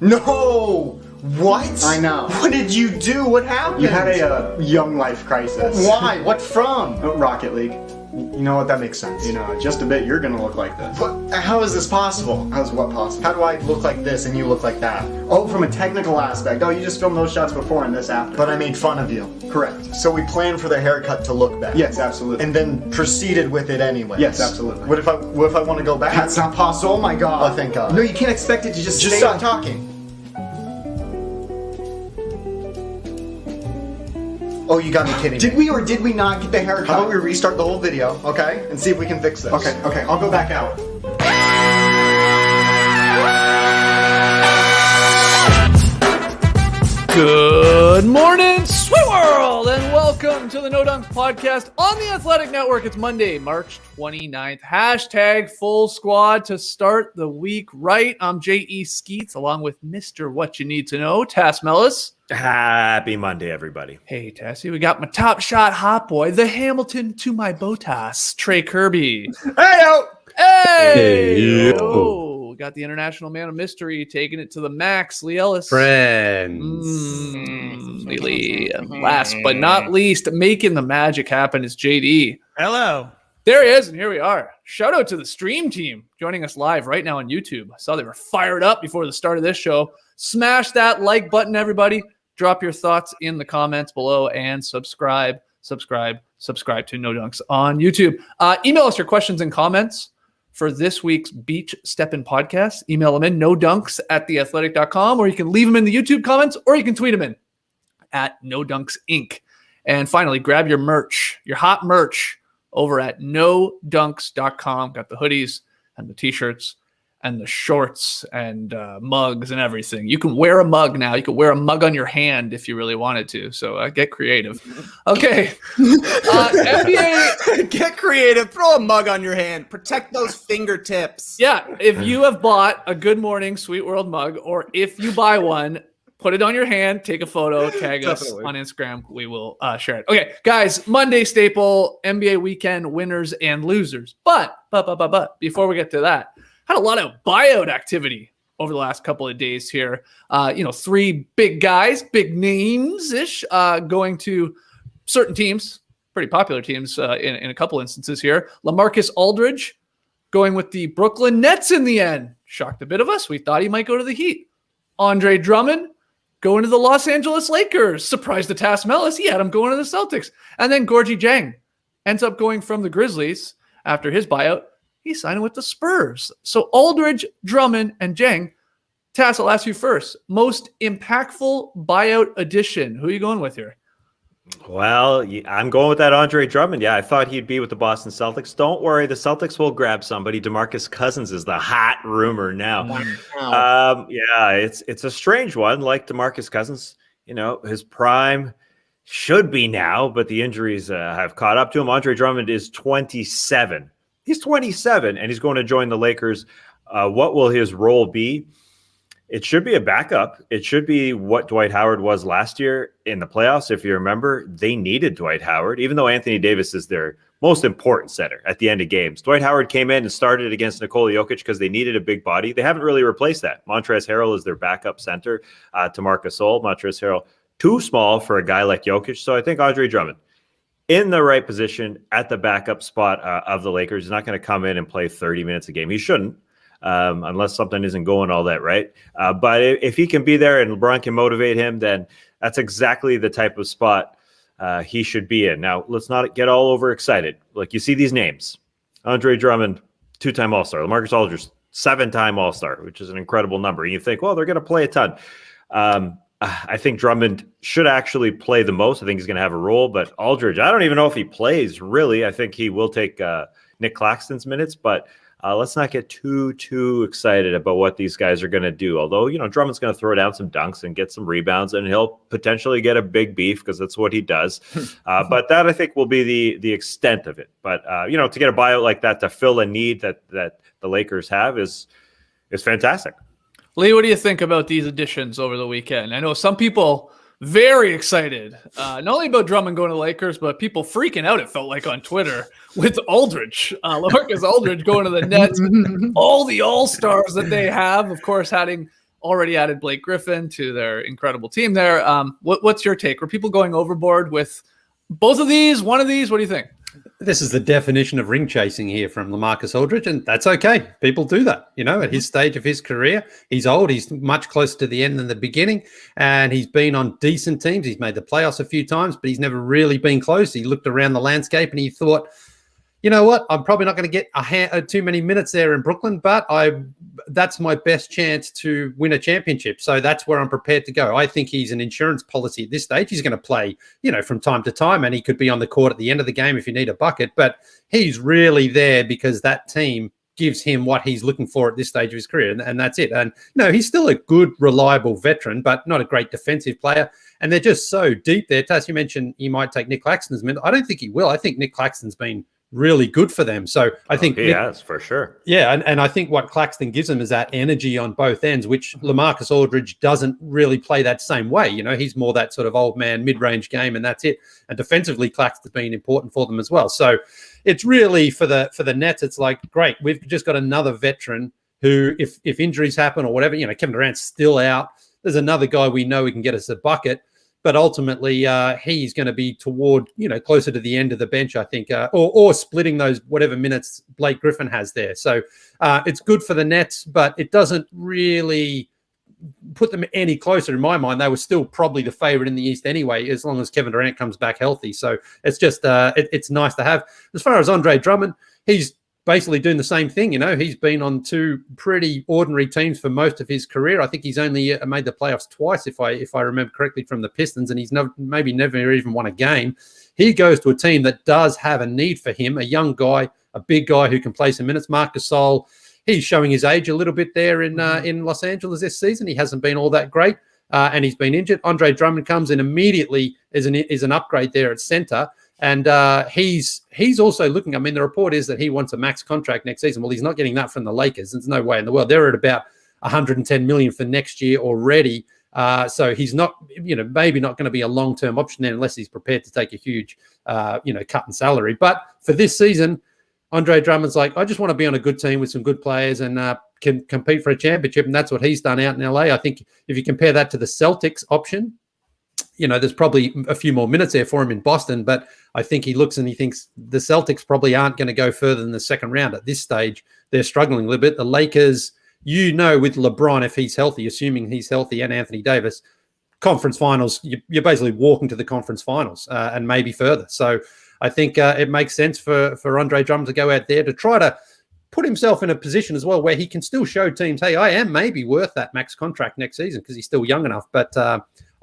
No! What? I know. What did you do? What happened? You had a young life crisis. Why? What from? Rocket League. You know what? That makes sense. Just a bit, you're gonna look like this. But how is this possible? How's what possible? How do I look like this and you look like that? Oh, from a technical aspect. Oh, you just filmed those shots before and this after. But I made fun of you. Correct. So we planned for the haircut to look bad. Yes, absolutely. And then proceeded with it anyway. Yes, absolutely. What if I want to go back? That's not possible. Oh my God. Oh, thank God. No, you can't expect it to just stay stop on- talking. Oh, you got me kidding. Did we or did we not get the haircut? How about we restart the whole video, okay? And see if we can fix this. Okay, I'll go back out. Good morning, Sweet World, and welcome to the No Dunks podcast on the Athletic Network. It's Monday, March 29th. Hashtag full squad to start the week right. I'm J.E. Skeets, along with Mr. What You Need to Know, Tass Mellis. Happy Monday, everybody. Hey, Tassie, we got my top shot hot boy, the Hamilton to my Botas, Trey Kirby. Hey-o! Hey! Oh, we got the international man of mystery taking it to the max, Lee Ellis. Friends. Lee. And last but not least, making the magic happen is JD. Hello. There he is, and here we are. Shout out to the stream team joining us live right now on YouTube. I saw they were fired up before the start of this show. Smash that like button, everybody. Drop your thoughts in the comments below and subscribe to No Dunks on YouTube. Email us your questions and comments for this week's Beach Steppin' podcast. Email them in nodunks@theathletic.com, or you can leave them in the YouTube comments, or you can tweet them in at No Dunks Inc. And finally, grab your merch, your hot merch over at nodunks.com. Got the hoodies and the t-shirts and the shorts and mugs and everything. You can wear a mug now. You can wear a mug on your hand if you really wanted to. So get creative. Okay. NBA. Get creative. Throw a mug on your hand. Protect those fingertips. Yeah. If you have bought a Good Morning Sweet World mug, or if you buy one, put it on your hand, take a photo, tag us on Instagram. We will share it. Okay, guys, Monday staple, NBA weekend winners and losers. But before we get to that, had a lot of buyout activity over the last couple of days here. Three big guys, big names-ish, going to certain teams, pretty popular teams in a couple instances here. LaMarcus Aldridge going with the Brooklyn Nets in the end. Shocked a bit of us. We thought he might go to the Heat. Andre Drummond going to the Los Angeles Lakers. Surprised the Tass Mellis. He had him going to the Celtics. And then Gorgui Dieng ends up going from the Grizzlies after his buyout. He's signing with the Spurs. So Aldridge, Drummond, and Dieng. Tass, I'll ask you first. Most impactful buyout addition. Who are you going with here? Well, I'm going with that Andre Drummond. Yeah, I thought he'd be with the Boston Celtics. Don't worry, the Celtics will grab somebody. DeMarcus Cousins is the hot rumor now. It's a strange one. Like DeMarcus Cousins, his prime should be now, but the injuries have caught up to him. Andre Drummond is 27. He's 27, and he's going to join the Lakers. What will his role be? It should be a backup. It should be what Dwight Howard was last year in the playoffs. If you remember, they needed Dwight Howard, even though Anthony Davis is their most important center at the end of games. Dwight Howard came in and started against Nikola Jokic because they needed a big body. They haven't really replaced that. Montrezl Harrell is their backup center to Marcus Gasol. Montrezl Harrell, too small for a guy like Jokic. So I think Andre Drummond in the right position at the backup spot of the Lakers. He's not going to come in and play 30 minutes a game. He shouldn't. Unless something isn't going all that right. But if he can be there and LeBron can motivate him, then that's exactly the type of spot he should be in. Now, let's not get all overexcited. Like, you see these names. Andre Drummond, 2-time All-Star. LaMarcus Aldridge, 7-time All-Star, which is an incredible number. And you think, well, they're going to play a ton. I think Drummond should actually play the most. I think he's going to have a role. But Aldridge, I don't even know if he plays, really. I think he will take Nick Claxton's minutes, but let's not get too excited about what these guys are going to do. Although, Drummond's going to throw down some dunks and get some rebounds, and he'll potentially get a big beef because that's what he does. But that, I think, will be the extent of it. But, to get a buyout like that to fill a need that the Lakers have is fantastic. Lee, what do you think about these additions over the weekend? I know some people very excited, not only about Drummond going to the Lakers, but people freaking out, it felt like, on Twitter with Aldridge. LaMarcus Aldridge going to the Nets. All the all-stars that they have, of course, having already added Blake Griffin to their incredible team there. What's your take? Were people going overboard with both of these, one of these? What do you think? This is the definition of ring chasing here from LaMarcus Aldridge, and that's okay. People do that, at his stage of his career. He's old. He's much closer to the end than the beginning, and he's been on decent teams. He's made the playoffs a few times, but he's never really been close. He looked around the landscape and he thought, you know what? I'm probably not going to get too many minutes there in Brooklyn, but that's my best chance to win a championship. So that's where I'm prepared to go. I think he's an insurance policy at this stage. He's going to play, from time to time, and he could be on the court at the end of the game if you need a bucket. But he's really there because that team gives him what he's looking for at this stage of his career, and that's it. And he's still a good, reliable veteran, but not a great defensive player. And they're just so deep there. Tass, you mentioned he might take Nick Claxton's minute. I don't think he will. I think Nick Claxton's been really good for them. So I think he has, for sure. Yeah, and I think what Claxton gives them is that energy on both ends, which LaMarcus Aldridge doesn't really play that same way. He's more that sort of old man mid-range game, and that's it. And defensively, Claxton's been important for them as well. So it's really for the Nets, it's like, great, we've just got another veteran who, if injuries happen or whatever, Kevin Durant's still out. There's another guy we know who can get us a bucket. But ultimately, he's going to be toward, closer to the end of the bench, I think, or splitting those whatever minutes Blake Griffin has there. So it's good for the Nets, but it doesn't really put them any closer in my mind. They were still probably the favorite in the East anyway, as long as Kevin Durant comes back healthy. So it's just it's nice to have. As far as Andre Drummond, he's basically doing the same thing. He's been on two pretty ordinary teams for most of his career. I think he's only made the playoffs twice, if I remember correctly, from the Pistons, and he's maybe never even won a game. He goes to a team that does have a need for him, a young guy, a big guy who can play some minutes. Marc Gasol, he's showing his age a little bit there in Los Angeles this season. He hasn't been all that great, and he's been injured. Andre Drummond comes in immediately is an upgrade there at center. And he's also looking, the report is that he wants a max contract next season. Well, he's not getting that from the Lakers. There's no way in the world. They're at about $110 million for next year already. So he's not, maybe not going to be a long-term option there unless he's prepared to take a huge, cut in salary. But for this season, Andre Drummond's like, I just want to be on a good team with some good players and can compete for a championship. And that's what he's done out in LA. I think if you compare that to the Celtics option, there's probably a few more minutes there for him in Boston, but I think he looks and he thinks the Celtics probably aren't going to go further than the second round at this stage. They're struggling a little bit. The Lakers, with LeBron, if he's healthy, assuming he's healthy, and Anthony Davis, conference finals, you're basically walking to the conference finals and maybe further. So I think it makes sense for Andre Drummond to go out there to try to put himself in a position as well where he can still show teams, hey, I am maybe worth that max contract next season because he's still young enough. But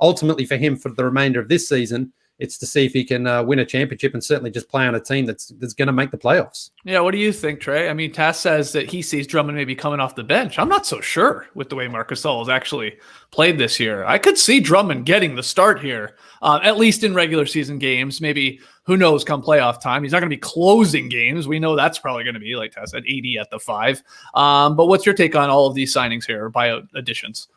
ultimately for him, for the remainder of this season, it's to see if he can win a championship and certainly just play on a team that's going to make the playoffs. Yeah, what do you think, Trey? Tass says that he sees Drummond maybe coming off the bench. I'm not so sure with the way Marc Gasol has actually played this year. I could see Drummond getting the start here, at least in regular season games. Maybe, who knows, come playoff time. He's not going to be closing games. We know that's probably going to be, like Tass said, 80 at the 5. But what's your take on all of these signings here, or buyout additions?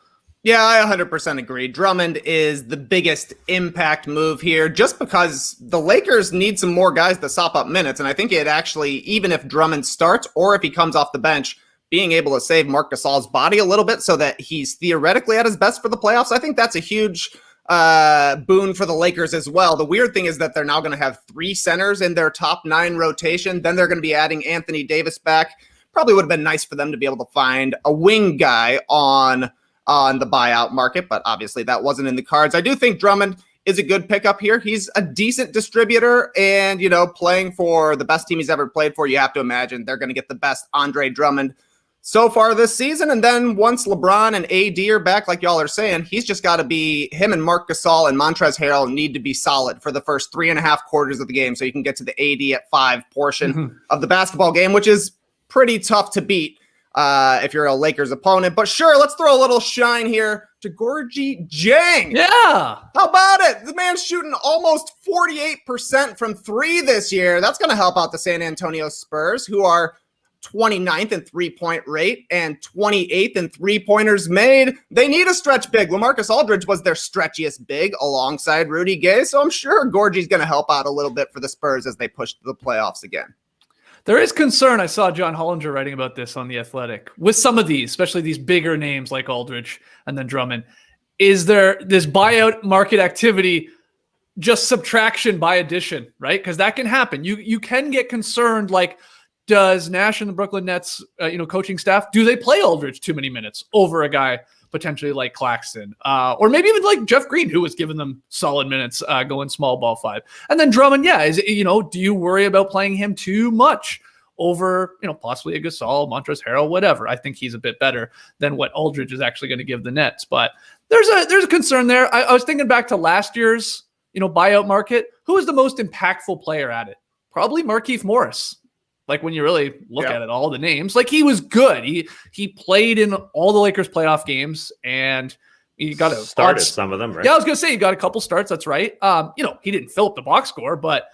Yeah, I 100% agree. Drummond is the biggest impact move here just because the Lakers need some more guys to sop up minutes. And I think it actually, even if Drummond starts or if he comes off the bench, being able to save Marc Gasol's body a little bit so that he's theoretically at his best for the playoffs, I think that's a huge boon for the Lakers as well. The weird thing is that they're now going to have 3 centers in their top 9 rotation. Then they're going to be adding Anthony Davis back. Probably would have been nice for them to be able to find a wing guy on the buyout market, but obviously that wasn't in the cards. I do think Drummond is a good pickup here. He's a decent distributor, and, playing for the best team he's ever played for, you have to imagine they're going to get the best Andre Drummond so far this season. And then once LeBron and AD are back, like y'all are saying, he's just got to be, him and Marc Gasol and Montrezl Harrell need to be solid for the first 3.5 quarters of the game so you can get to the AD at 5 portion of the basketball game, which is pretty tough to beat if you're a Lakers opponent. But sure, let's throw a little shine here to Gorgui Dieng. Yeah. How about it? The man's shooting almost 48% from 3 this year. That's going to help out the San Antonio Spurs, who are 29th in three-point rate and 28th in three-pointers made. They need a stretch big. LaMarcus Aldridge was their stretchiest big alongside Rudy Gay, so I'm sure Gorgie's going to help out a little bit for the Spurs as they push to the playoffs again. There is concern. I saw John Hollinger writing about this on The Athletic with some of these, especially these bigger names like Aldridge and then Drummond. Is there this buyout market activity just subtraction by addition, right? Because that can happen. You can get concerned, like, does Nash and the Brooklyn Nets, coaching staff, do they play Aldridge too many minutes over a guy potentially like Claxton, or maybe even like Jeff Green, who was giving them solid minutes going small ball 5, and then Drummond? Yeah, do you worry about playing him too much over possibly a Gasol, Montrezl Harrell, whatever? I think he's a bit better than what Aldridge is actually going to give the Nets, but there's a concern there. I was thinking back to last year's buyout market. Who was the most impactful player at it? Probably Markieff Morris. Like, when you really look at it, all the names, like, he was good. He played in all the Lakers playoff games, and he got started some of them, right? Yeah, I was gonna say he got a couple starts. That's right. He didn't fill up the box score, but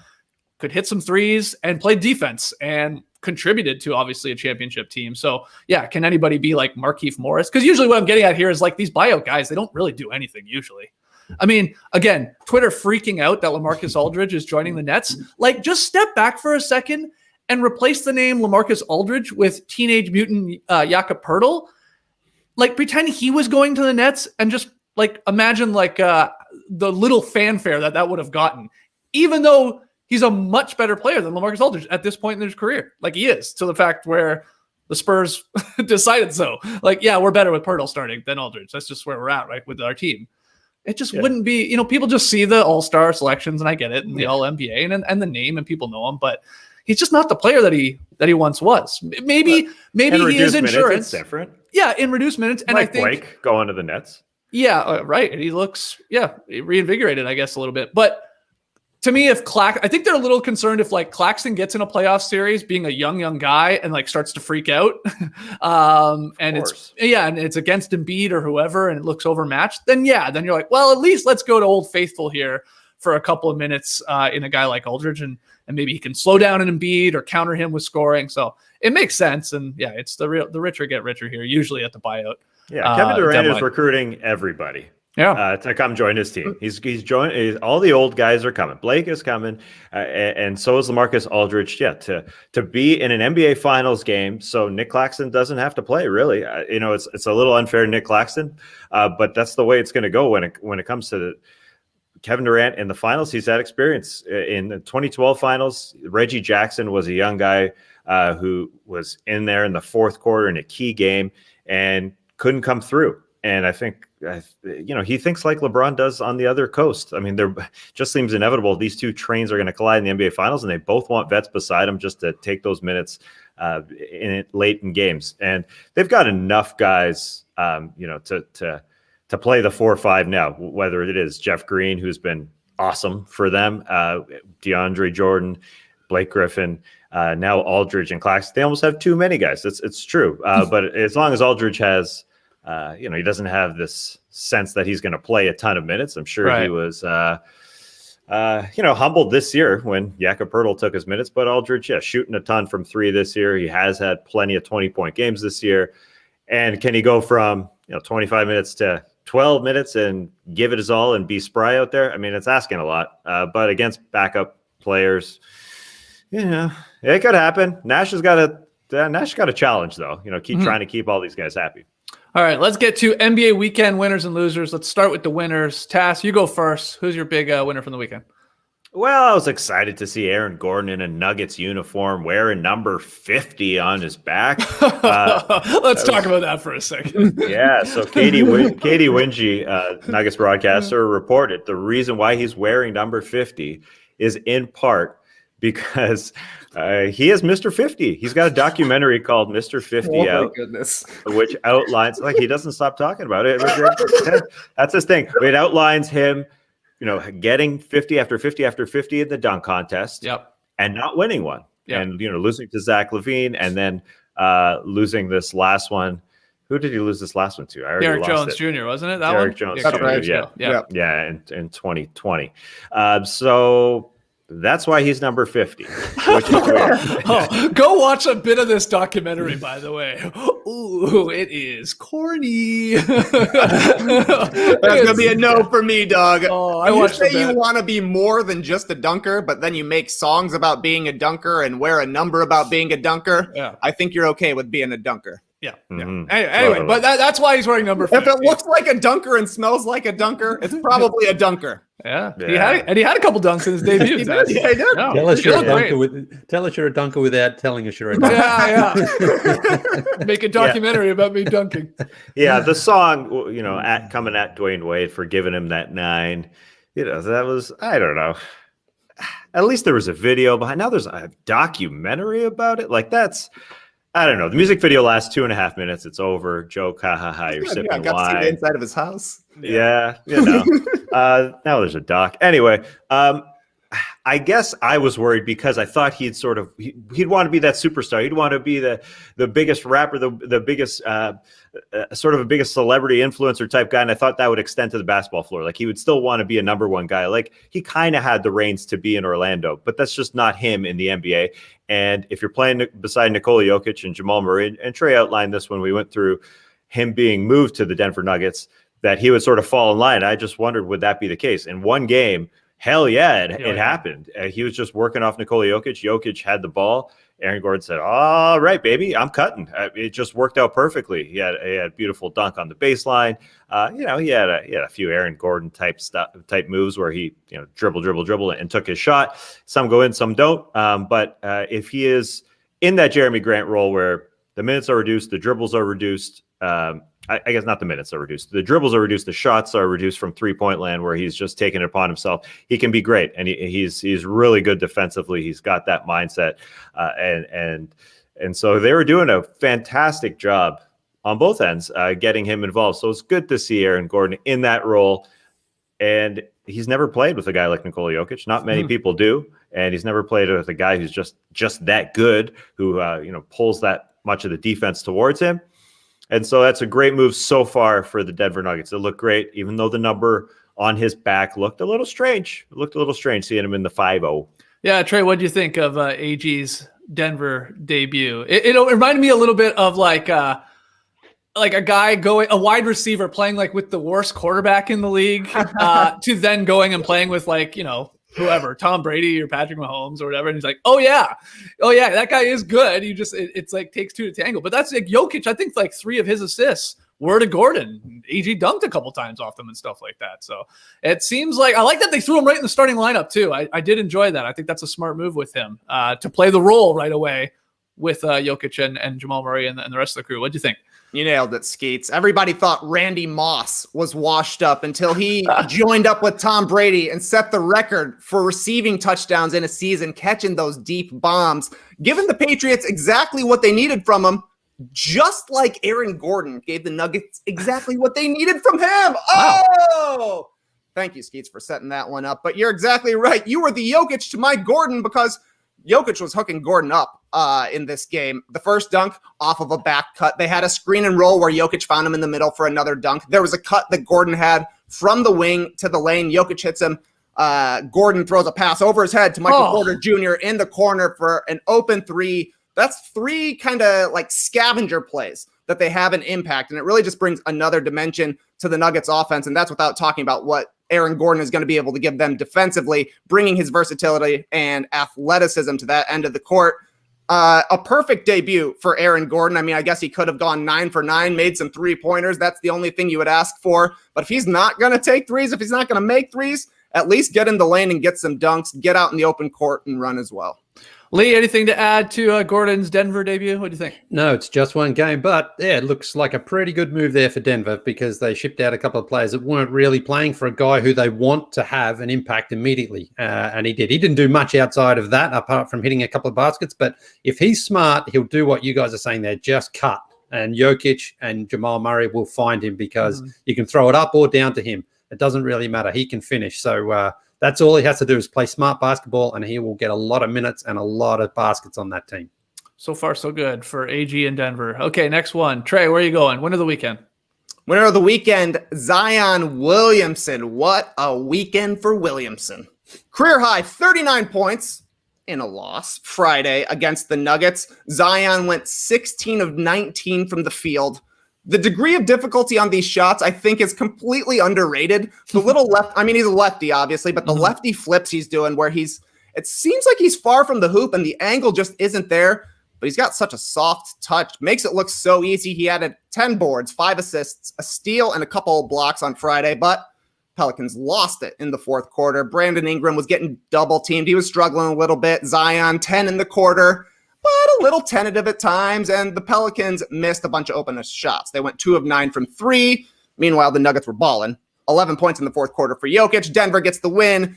could hit some threes and played defense and contributed to obviously a championship team. So yeah, can anybody be like Markieff Morris? Because usually what I'm getting at here is like these buyout guys, they don't really do anything usually. I mean, again, Twitter freaking out that LaMarcus Aldridge is joining the Nets. Like, just step back for a second and replace the name LaMarcus Aldridge with Teenage Mutant Jakob Poeltl. Like, pretend he was going to the Nets and just like imagine like the little fanfare that would have gotten, even though he's a much better player than LaMarcus Aldridge at this point in his career. Like, he is, to the fact where the Spurs decided so. Like, yeah, we're better with Poeltl starting than Aldridge. That's just where we're at, right, with our team. It just wouldn't be, people just see the all-star selections, and I get it, and the all-NBA and the name, and people know him, but he's just not the player that he once was. Maybe he is insurance. It's different. Yeah, in reduced minutes. And like I think Blake going to the Nets. Yeah, right. And he looks, reinvigorated, I guess, a little bit. But to me, I think they're a little concerned if like Claxton gets in a playoff series being a young guy and like starts to freak out. And it's against Embiid or whoever, and it looks overmatched. Then you're like, well, at least let's go to Old Faithful here for a couple of minutes in a guy like Aldridge, and maybe he can slow down an Embiid or counter him with scoring. So it makes sense. And yeah, it's the richer get richer here, usually at the buyout. Yeah, Kevin Durant is recruiting everybody. Yeah, to come join his team. He's joined. All the old guys are coming. Blake is coming, and so is LaMarcus Aldridge. Yeah, to be in an NBA Finals game, so Nick Claxton doesn't have to play. Really, it's a little unfair to Nick Claxton, but that's the way it's going to go when it comes to Kevin Durant in the finals. He's had experience in the 2012 finals. Reggie Jackson was a young guy who was in there in the fourth quarter in a key game and couldn't come through. And I think, he thinks like LeBron does on the other coast. I mean, there just seems inevitable. These two trains are going to collide in the NBA Finals, and they both want vets beside them just to take those minutes late in games. And they've got enough guys, to play the 4-5 now, whether it is Jeff Green, who's been awesome for them, DeAndre Jordan, Blake Griffin, now Aldridge and Claxton. They almost have too many guys. It's true. But as long as Aldridge has, he doesn't have this sense that he's going to play a ton of minutes. I'm sure he was, humbled this year when Jakob Poeltl took his minutes, but Aldridge, shooting a ton from 3 this year. He has had plenty of 20-point games this year. And can he go from, 25 minutes to 12 minutes and give it his all and be spry out there? I mean, it's asking a lot, but against backup players, it could happen. Nash got a challenge though, keep trying to keep all these guys happy. All right, let's get to NBA weekend winners and losers. Let's start with the winners. Tass, you go first. Who's your big winner from the weekend? Well, I was excited to see Aaron Gordon in a Nuggets uniform wearing number 50 on his back. Let's talk about that for a second. Yeah, so Katie Wingy, Nuggets broadcaster, reported the reason why he's wearing number 50 is in part because he is Mr. 50. He's got a documentary called Mr. 50 out, which outlines, he doesn't stop talking about it. That's his thing. It outlines him, getting 50 after 50 after 50 in the dunk contest, and not winning one, and losing to Zach LaVine, and then losing this last one. Who did he lose this last one to? Derek Jones Jr., wasn't it? Derek Jones Jr. Yeah, in 2020. So That's why he's number 50, which is weird. Go watch a bit of this documentary, by the way. Ooh, it is corny. That's gonna be a no for me, dog. Oh, I When you watched say the you bit. want to be more than just a dunker, but then you make songs about being a dunker and wear a number about being a dunker. Yeah. I think you're okay with being a dunker. Yeah. Mhm. Anyway, Totally. but that's why he's wearing number 50. If it looks like a dunker and smells like a dunker, it's probably a dunker. Yeah. Yeah. He had a couple dunks in his debut. He did. Yeah, he did. No, Tell us he you're a looked dunker great. tell us you're a dunker without telling us you're a dunker. Yeah. Make a documentary about me dunking. Yeah, the song, coming at Dwayne Wade for giving him that 9, that was, I don't know. At least there was a video behind. Now there's a documentary about it. Like I don't know. The music video lasts 2.5 minutes. It's over. Joke, ha ha ha. You're sipping I got to see the wine. inside of his house. Yeah, now there's a doc. Anyway, I guess I was worried because I thought he'd want to be that superstar. He'd want to be the biggest rapper, the biggest sort of a biggest celebrity influencer type guy. And I thought that would extend to the basketball floor. Like he would still want to be a number one guy. Like he kind of had the reins to be in Orlando, but that's just not him in the NBA. And if you're playing beside Nikola Jokic and Jamal Murray, and Trey outlined this when we went through him being moved to the Denver Nuggets, that he would sort of fall in line. I just wondered, would that be the case? In one game, hell yeah, it happened. He was just working off Nikola Jokic. Jokic had the ball. Aaron Gordon said, all right, baby, I'm cutting. It just worked out perfectly. He had a beautiful dunk on the baseline. He had a few Aaron Gordon type moves where he, dribble, and took his shot. Some go in, some don't. But if he is in that Jeremy Grant role where the minutes are reduced, the dribbles are reduced, I guess not the minutes are reduced. The dribbles are reduced. The shots are reduced from 3-point land where he's just taking it upon himself. He can be great, and he's really good defensively. He's got that mindset, and so they were doing a fantastic job on both ends, getting him involved. So it's good to see Aaron Gordon in that role, and he's never played with a guy like Nikola Jokic. Not many people do, and he's never played with a guy who's just that good, who pulls that much of the defense towards him. And so that's a great move so far for the Denver Nuggets. It looked great, even though the number on his back looked a little strange. It looked a little strange seeing him in the 5-0. Yeah, Trey, what do you think of AG's Denver debut? It reminded me a little bit of like a guy a wide receiver playing like with the worst quarterback in the league to then going and playing with whoever, Tom Brady or Patrick Mahomes or whatever. And he's like, oh yeah, that guy is good. It's like takes two to tango. But that's like Jokic. I think like 3 of his assists were to Gordon. AG dunked a couple times off them and stuff like that. So it seems like I like that they threw him right in the starting lineup too. I did enjoy that. I think that's a smart move with him to play the role right away with Jokic and Jamal Murray and the rest of the crew. What do you think? You nailed it, Skeets. Everybody thought Randy Moss was washed up until he joined up with Tom Brady and set the record for receiving touchdowns in a season, catching those deep bombs, giving the Patriots exactly what they needed from him, just like Aaron Gordon gave the Nuggets exactly what they needed from him. Wow. Oh! Thank you, Skeets, for setting that one up. But you're exactly right. You were the Jokic to my Gordon because Jokic was hooking Gordon up in this game. The first dunk off of a back cut. They had a screen and roll where Jokic found him in the middle for another dunk. There was a cut that Gordon had from the wing to the lane. Jokic hits him. Gordon throws a pass over his head to Michael Porter Jr. in the corner for an open 3. That's 3 kind of like scavenger plays that they have an impact. And it really just brings another dimension to the Nuggets offense. And that's without talking about what Aaron Gordon is going to be able to give them defensively, bringing his versatility and athleticism to that end of the court. A perfect debut for Aaron Gordon. I mean, I guess he could have gone 9 for 9, made some 3-pointers. That's the only thing you would ask for. But if he's not going to take threes, if he's not going to make threes, at least get in the lane and get some dunks, get out in the open court and run as well. Lee, anything to add to Gordon's Denver debut? What do you think? No, it's just one game, but yeah, it looks like a pretty good move there for Denver because they shipped out a couple of players that weren't really playing for a guy who they want to have an impact immediately, and he did. He didn't do much outside of that apart from hitting a couple of baskets, but if he's smart, he'll do what you guys are saying there, just cut, and Jokic and Jamal Murray will find him because you can throw it up or down to him. It doesn't really matter. He can finish, so that's all he has to do is play smart basketball, and he will get a lot of minutes and a lot of baskets on that team. So far, so good for AG in Denver. Okay, next one. Trey, where are you going? Winner of the weekend. Winner of the weekend, Zion Williamson. What a weekend for Williamson. Career high 39 points in a loss Friday against the Nuggets. Zion went 16 of 19 from the field. The degree of difficulty on these shots, I think, is completely underrated. The little left, I mean, he's a lefty, obviously, but the lefty flips he's doing where it seems like he's far from the hoop and the angle just isn't there, but he's got such a soft touch. Makes it look so easy. He added 10 boards, 5 assists, a steal, and a couple of blocks on Friday, but Pelicans lost it in the fourth quarter. Brandon Ingram was getting double teamed. He was struggling a little bit. Zion, 10 in the quarter, but a little tentative at times, and the Pelicans missed a bunch of open shots. They went 2 of 9 from 3. Meanwhile, the Nuggets were balling. 11 points in the fourth quarter for Jokic. Denver gets the win.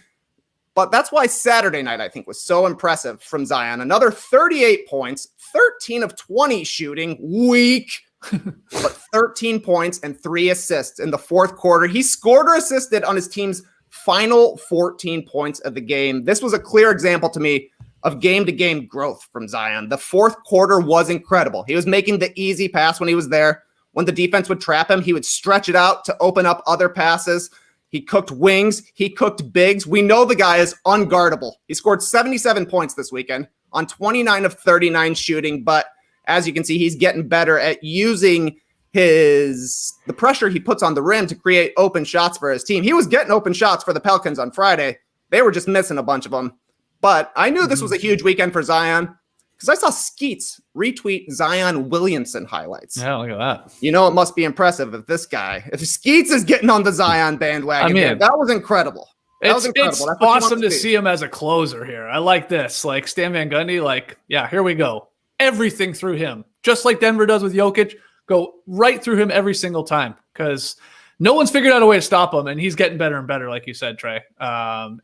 But that's why Saturday night, I think, was so impressive from Zion. Another 38 points, 13 of 20 shooting, weak, but 13 points and 3 assists in the fourth quarter. He scored or assisted on his team's final 14 points of the game. This was a clear example to me of game-to-game growth from Zion. The fourth quarter was incredible. He was making the easy pass when he was there. When the defense would trap him, he would stretch it out to open up other passes. He cooked wings. He cooked bigs. We know the guy is unguardable. He scored 77 points this weekend on 29 of 39 shooting, but as you can see, he's getting better at using the pressure he puts on the rim to create open shots for his team. He was getting open shots for the Pelicans on Friday. They were just missing a bunch of them. But I knew this was a huge weekend for Zion because I saw Skeets retweet Zion Williamson highlights. Yeah, look at that. You know, it must be impressive if Skeets is getting on the Zion bandwagon. I mean, that was incredible. It's awesome to see him as a closer here. I like this. Like Stan Van Gundy, here we go. Everything through him. Just like Denver does with Jokic, go right through him every single time because no one's figured out a way to stop him, and he's getting better and better, like you said, Trey,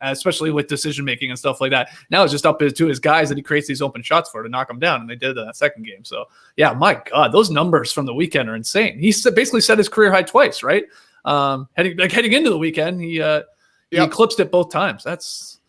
especially with decision-making and stuff like that. Now it's just up to his guys that he creates these open shots for to knock them down, and they did that second game. So, yeah, my God, those numbers from the weekend are insane. He basically set his career high twice, right? Heading into the weekend, he eclipsed it both times. That's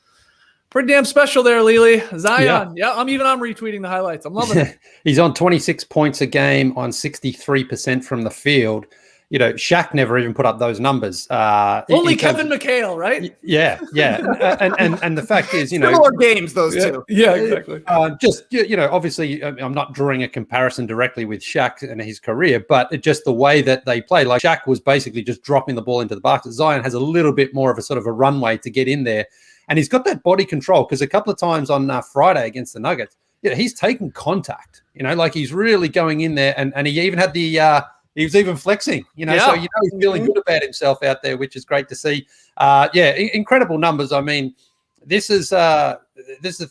pretty damn special there, Lily. Zion. Yeah, I'm retweeting the highlights. I'm loving it. He's on 26 points a game on 63% from the field. You know, Shaq never even put up those numbers. Only Kevin McHale, right? Yeah. and the fact is, similar games, those two. Yeah, exactly. Obviously, I'm not drawing a comparison directly with Shaq and his career, but just the way that they play. Like Shaq was basically just dropping the ball into the basket. Zion has a little bit more of a sort of a runway to get in there, and he's got that body control because a couple of times on Friday against the Nuggets, he's taking contact. He's really going in there, and he even had the. He was even flexing, so he's feeling good about himself out there, which is great to see. Incredible numbers. I mean, this is the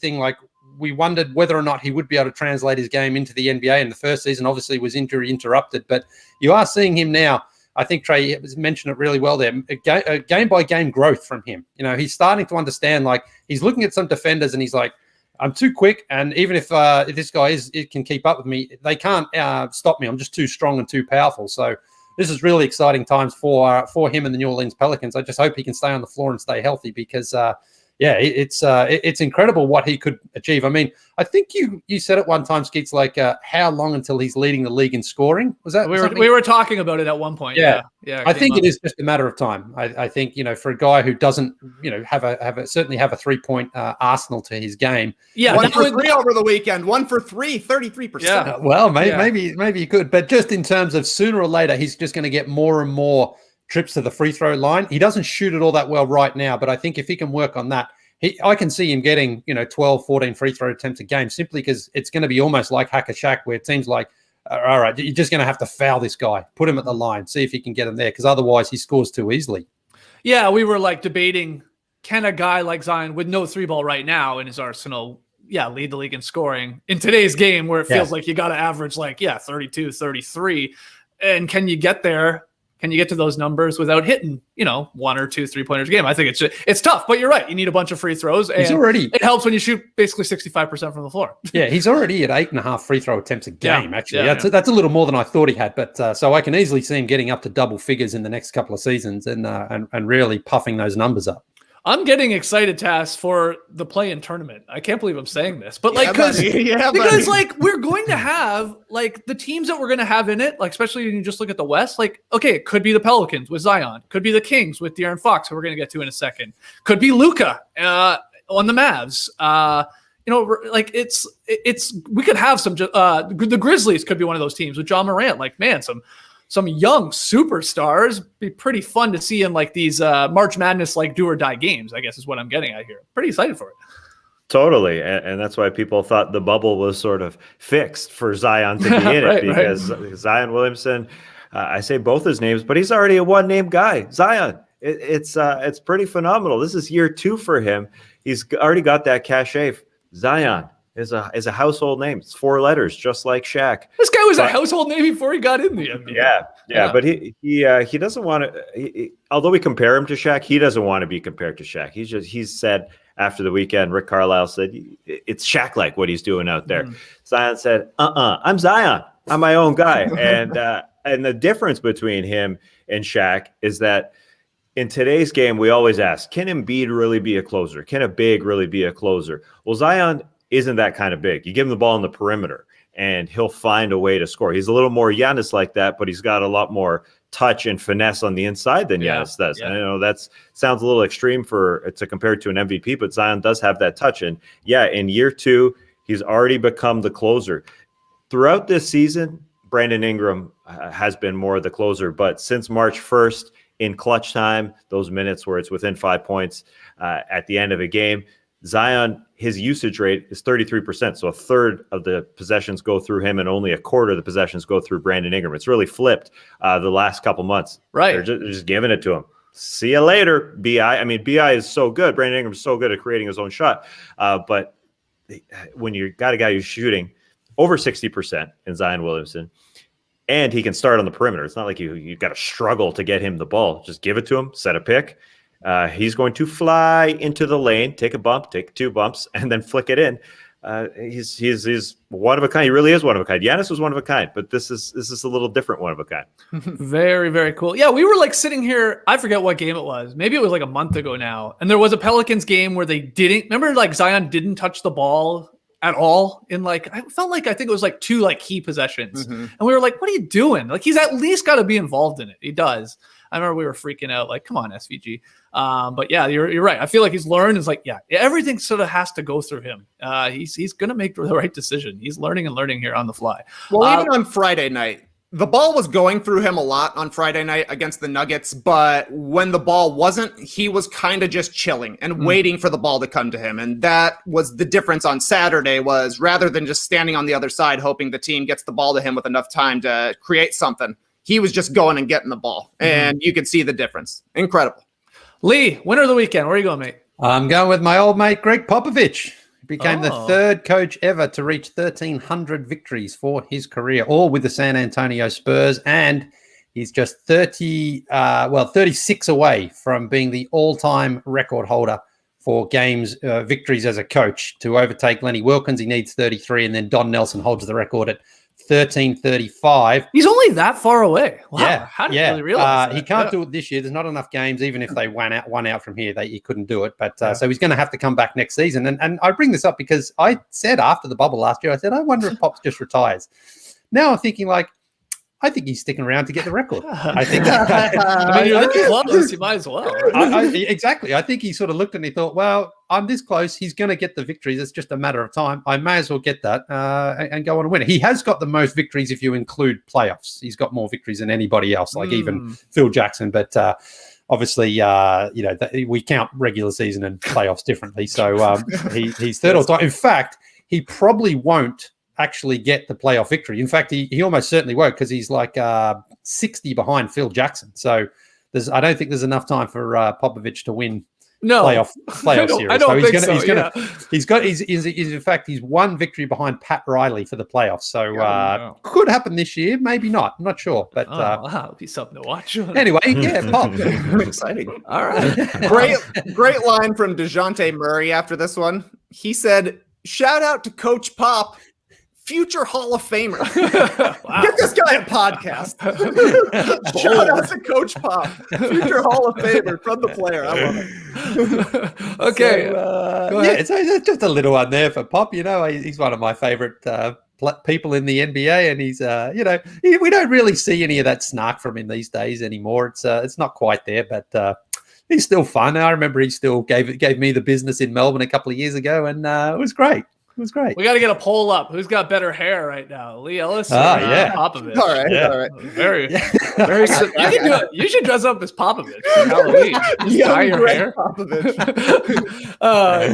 thing. Like, we wondered whether or not he would be able to translate his game into the NBA in the first season. Obviously, was injury interrupted, but you are seeing him now. I think Trey has mentioned it really well there. A game by game growth from him. He's starting to understand. Like, he's looking at some defenders and he's like, I'm too quick, and even if this guy can keep up with me, they can't stop me. I'm just too strong and too powerful. So this is really exciting times for him and the New Orleans Pelicans. I just hope he can stay on the floor and stay healthy because it's incredible what he could achieve. I mean, I think you said it one time, Skeets, like how long until he's leading the league in scoring? Was that we were talking about it at one point? Yeah. I think it is just a matter of time. I think for a guy who doesn't have a 3-point arsenal to his game. Yeah, 1 for 3 over the weekend. 1 for 3, 33%. Yeah. Well, maybe you could, but just in terms of sooner or later, he's just going to get more and more trips to the free throw line. He doesn't shoot it all that well right now, but I think if he can work on that, I can see him getting 12, 14 free throw attempts a game simply because it's going to be almost like Hack a Shaq, where it seems like, all right, you're just going to have to foul this guy, put him at the line, see if he can get him there, because otherwise he scores too easily. Yeah, we were debating, can a guy like Zion with no 3-ball right now in his arsenal, lead the league in scoring in today's game where it feels like you got to average 32, 33, and can you get there? Can you get to those numbers without hitting, 1 or 2 3-pointers a game? I think it's tough, but you're right. You need a bunch of free throws. And it helps when you shoot basically 65% from the floor. Yeah, he's already at 8.5 free throw attempts a game, actually. That's a little more than I thought he had. But so I can easily see him getting up to double figures in the next couple of seasons and really puffing those numbers up. I'm getting excited, Tass, for the play-in tournament. I can't believe I'm saying this, but like, buddy. because like we're going to have like the teams that we're going to have in it, like especially when you just look at the West. Like, okay, it could be the Pelicans with Zion, could be the Kings with De'Aaron Fox, who we're going to get to in a second, could be Luka on the Mavs. Like it's we could have some. The Grizzlies could be one of those teams with John Morant. Like, man, some young superstars. Be pretty fun to see in like these March Madness like do or die games, I guess is what I'm getting at here. Pretty excited for it. Totally. And that's why people thought the bubble was sort of fixed for Zion to be in it because Zion Williamson, I say both his names, but he's already a one-name guy. Zion. It's pretty phenomenal. This is year 2 for him. He's already got that cachet. Zion is a household name. It's 4 letters, just like Shaq. This guy was a household name before he got in the NBA. Yeah. But he doesn't want to. Although we compare him to Shaq, he doesn't want to be compared to Shaq. He's said after the weekend, Rick Carlisle said it's Shaq-like what he's doing out there. Zion said, I'm Zion. I'm my own guy. And the difference between him and Shaq is that in today's game, we always ask, can Embiid really be a closer? Can a big really be a closer? Well, Zion isn't that kind of big. You give him the ball in the perimeter, and he'll find a way to score. He's a little more Giannis like that, but he's got a lot more touch and finesse on the inside than Giannis does. Yeah. And I know that sounds a little extreme to compare to an MVP, but Zion does have that touch. And in year 2, he's already become the closer. Throughout this season, Brandon Ingram has been more the closer, but since March 1st, in clutch time, those minutes where it's within 5 points at the end of a game, Zion, his usage rate is 33%. So a third of the possessions go through him and only a quarter of the possessions go through Brandon Ingram. It's really flipped the last couple months. Right. They're just giving it to him. See you later, BI. I mean, BI is so good. Brandon Ingram is so good at creating his own shot. But when you got a guy who's shooting over 60% in Zion Williamson, and he can start on the perimeter. It's not like you got to struggle to get him the ball. Just give it to him, set a pick. He's going to fly into the lane, take a bump, take 2 bumps, and then flick it in. He's one of a kind. He really is one of a kind. Giannis was one of a kind, but this is a little different one of a kind. Very, very cool. Yeah, we were like sitting here. I forget what game it was. Maybe it was like a month ago now. And there was a Pelicans game where they didn't. Remember, like Zion didn't touch the ball at all in like, I felt like, I think it was like 2 like key possessions. And we were like, what are you doing? Like, he's at least got to be involved in it. He does. I remember we were freaking out like, come on, SVG. But yeah, you're right. I feel like he's learned. It's like, everything sort of has to go through him. He's going to make the right decision. He's learning and learning here on the fly. Well, even on Friday night, the ball was going through him a lot on Friday night against the Nuggets, but when the ball wasn't, he was kind of just chilling and waiting for the ball to come to him. And that was the difference on Saturday, was rather than just standing on the other side hoping the team gets the ball to him with enough time to create something, he was just going and getting the ball. And you could see the difference. Incredible. Lee, winner of the weekend. Where are you going, mate? I'm going with my old mate, Greg Popovich. Became the 3rd coach ever to reach 1,300 victories for his career, all with the San Antonio Spurs. And he's just 36 away from being the all-time record holder for games victories as a coach. To overtake Lenny Wilkins, he needs 33, and then Don Nelson holds the record at 1335. He's only that far away. Wow. Yeah. How did you really realize that? He can't do it this year. There's not enough games. Even if they won out from here, he couldn't do it. But so he's going to have to come back next season. And I bring this up because I said after the bubble last year, I said, I wonder if Pops just retires. Now I'm thinking like, I think he's sticking around to get the record. I think you're looking close. You might as well. Exactly. I think he sort of looked and he thought, well, I'm this close. He's going to get the victories. It's just a matter of time. I may as well get that and go on and win it. He has got the most victories if you include playoffs. He's got more victories than anybody else, like even Phil Jackson. But obviously, we count regular season and playoffs differently. So he's third all time. In fact, he probably won't actually get the playoff victory. In fact, he almost certainly won't, because he's like 60 behind Phil Jackson. So I don't think there's enough time for Popovich to win playoff series. I don't think so. He's one victory behind Pat Riley for the playoffs. So could happen this year, maybe not. I'm not sure, but it'll be something to watch. Anyway, Pop. Exciting. All right. Great line from DeJounte Murray after this one. He said, "Shout out to Coach Pop. future Hall of Famer. Wow. Get this guy a podcast. Shout out to Coach Pop, future Hall of Famer from the player. I love it. Okay. So, yeah, so just a little one there for Pop. He's one of my favorite people in the NBA, and he's we don't really see any of that snark from him these days anymore. It's not quite there, but he's still fun. I remember he still gave me the business in Melbourne a couple of years ago, and it was great. It was great. We got to get a poll up. Who's got better hair right now, Lee Ellis? Yeah, Popovich. All right, Yeah. all right. Very. You can do it. You should dress up as Popovich for Halloween. Just dye your hair. You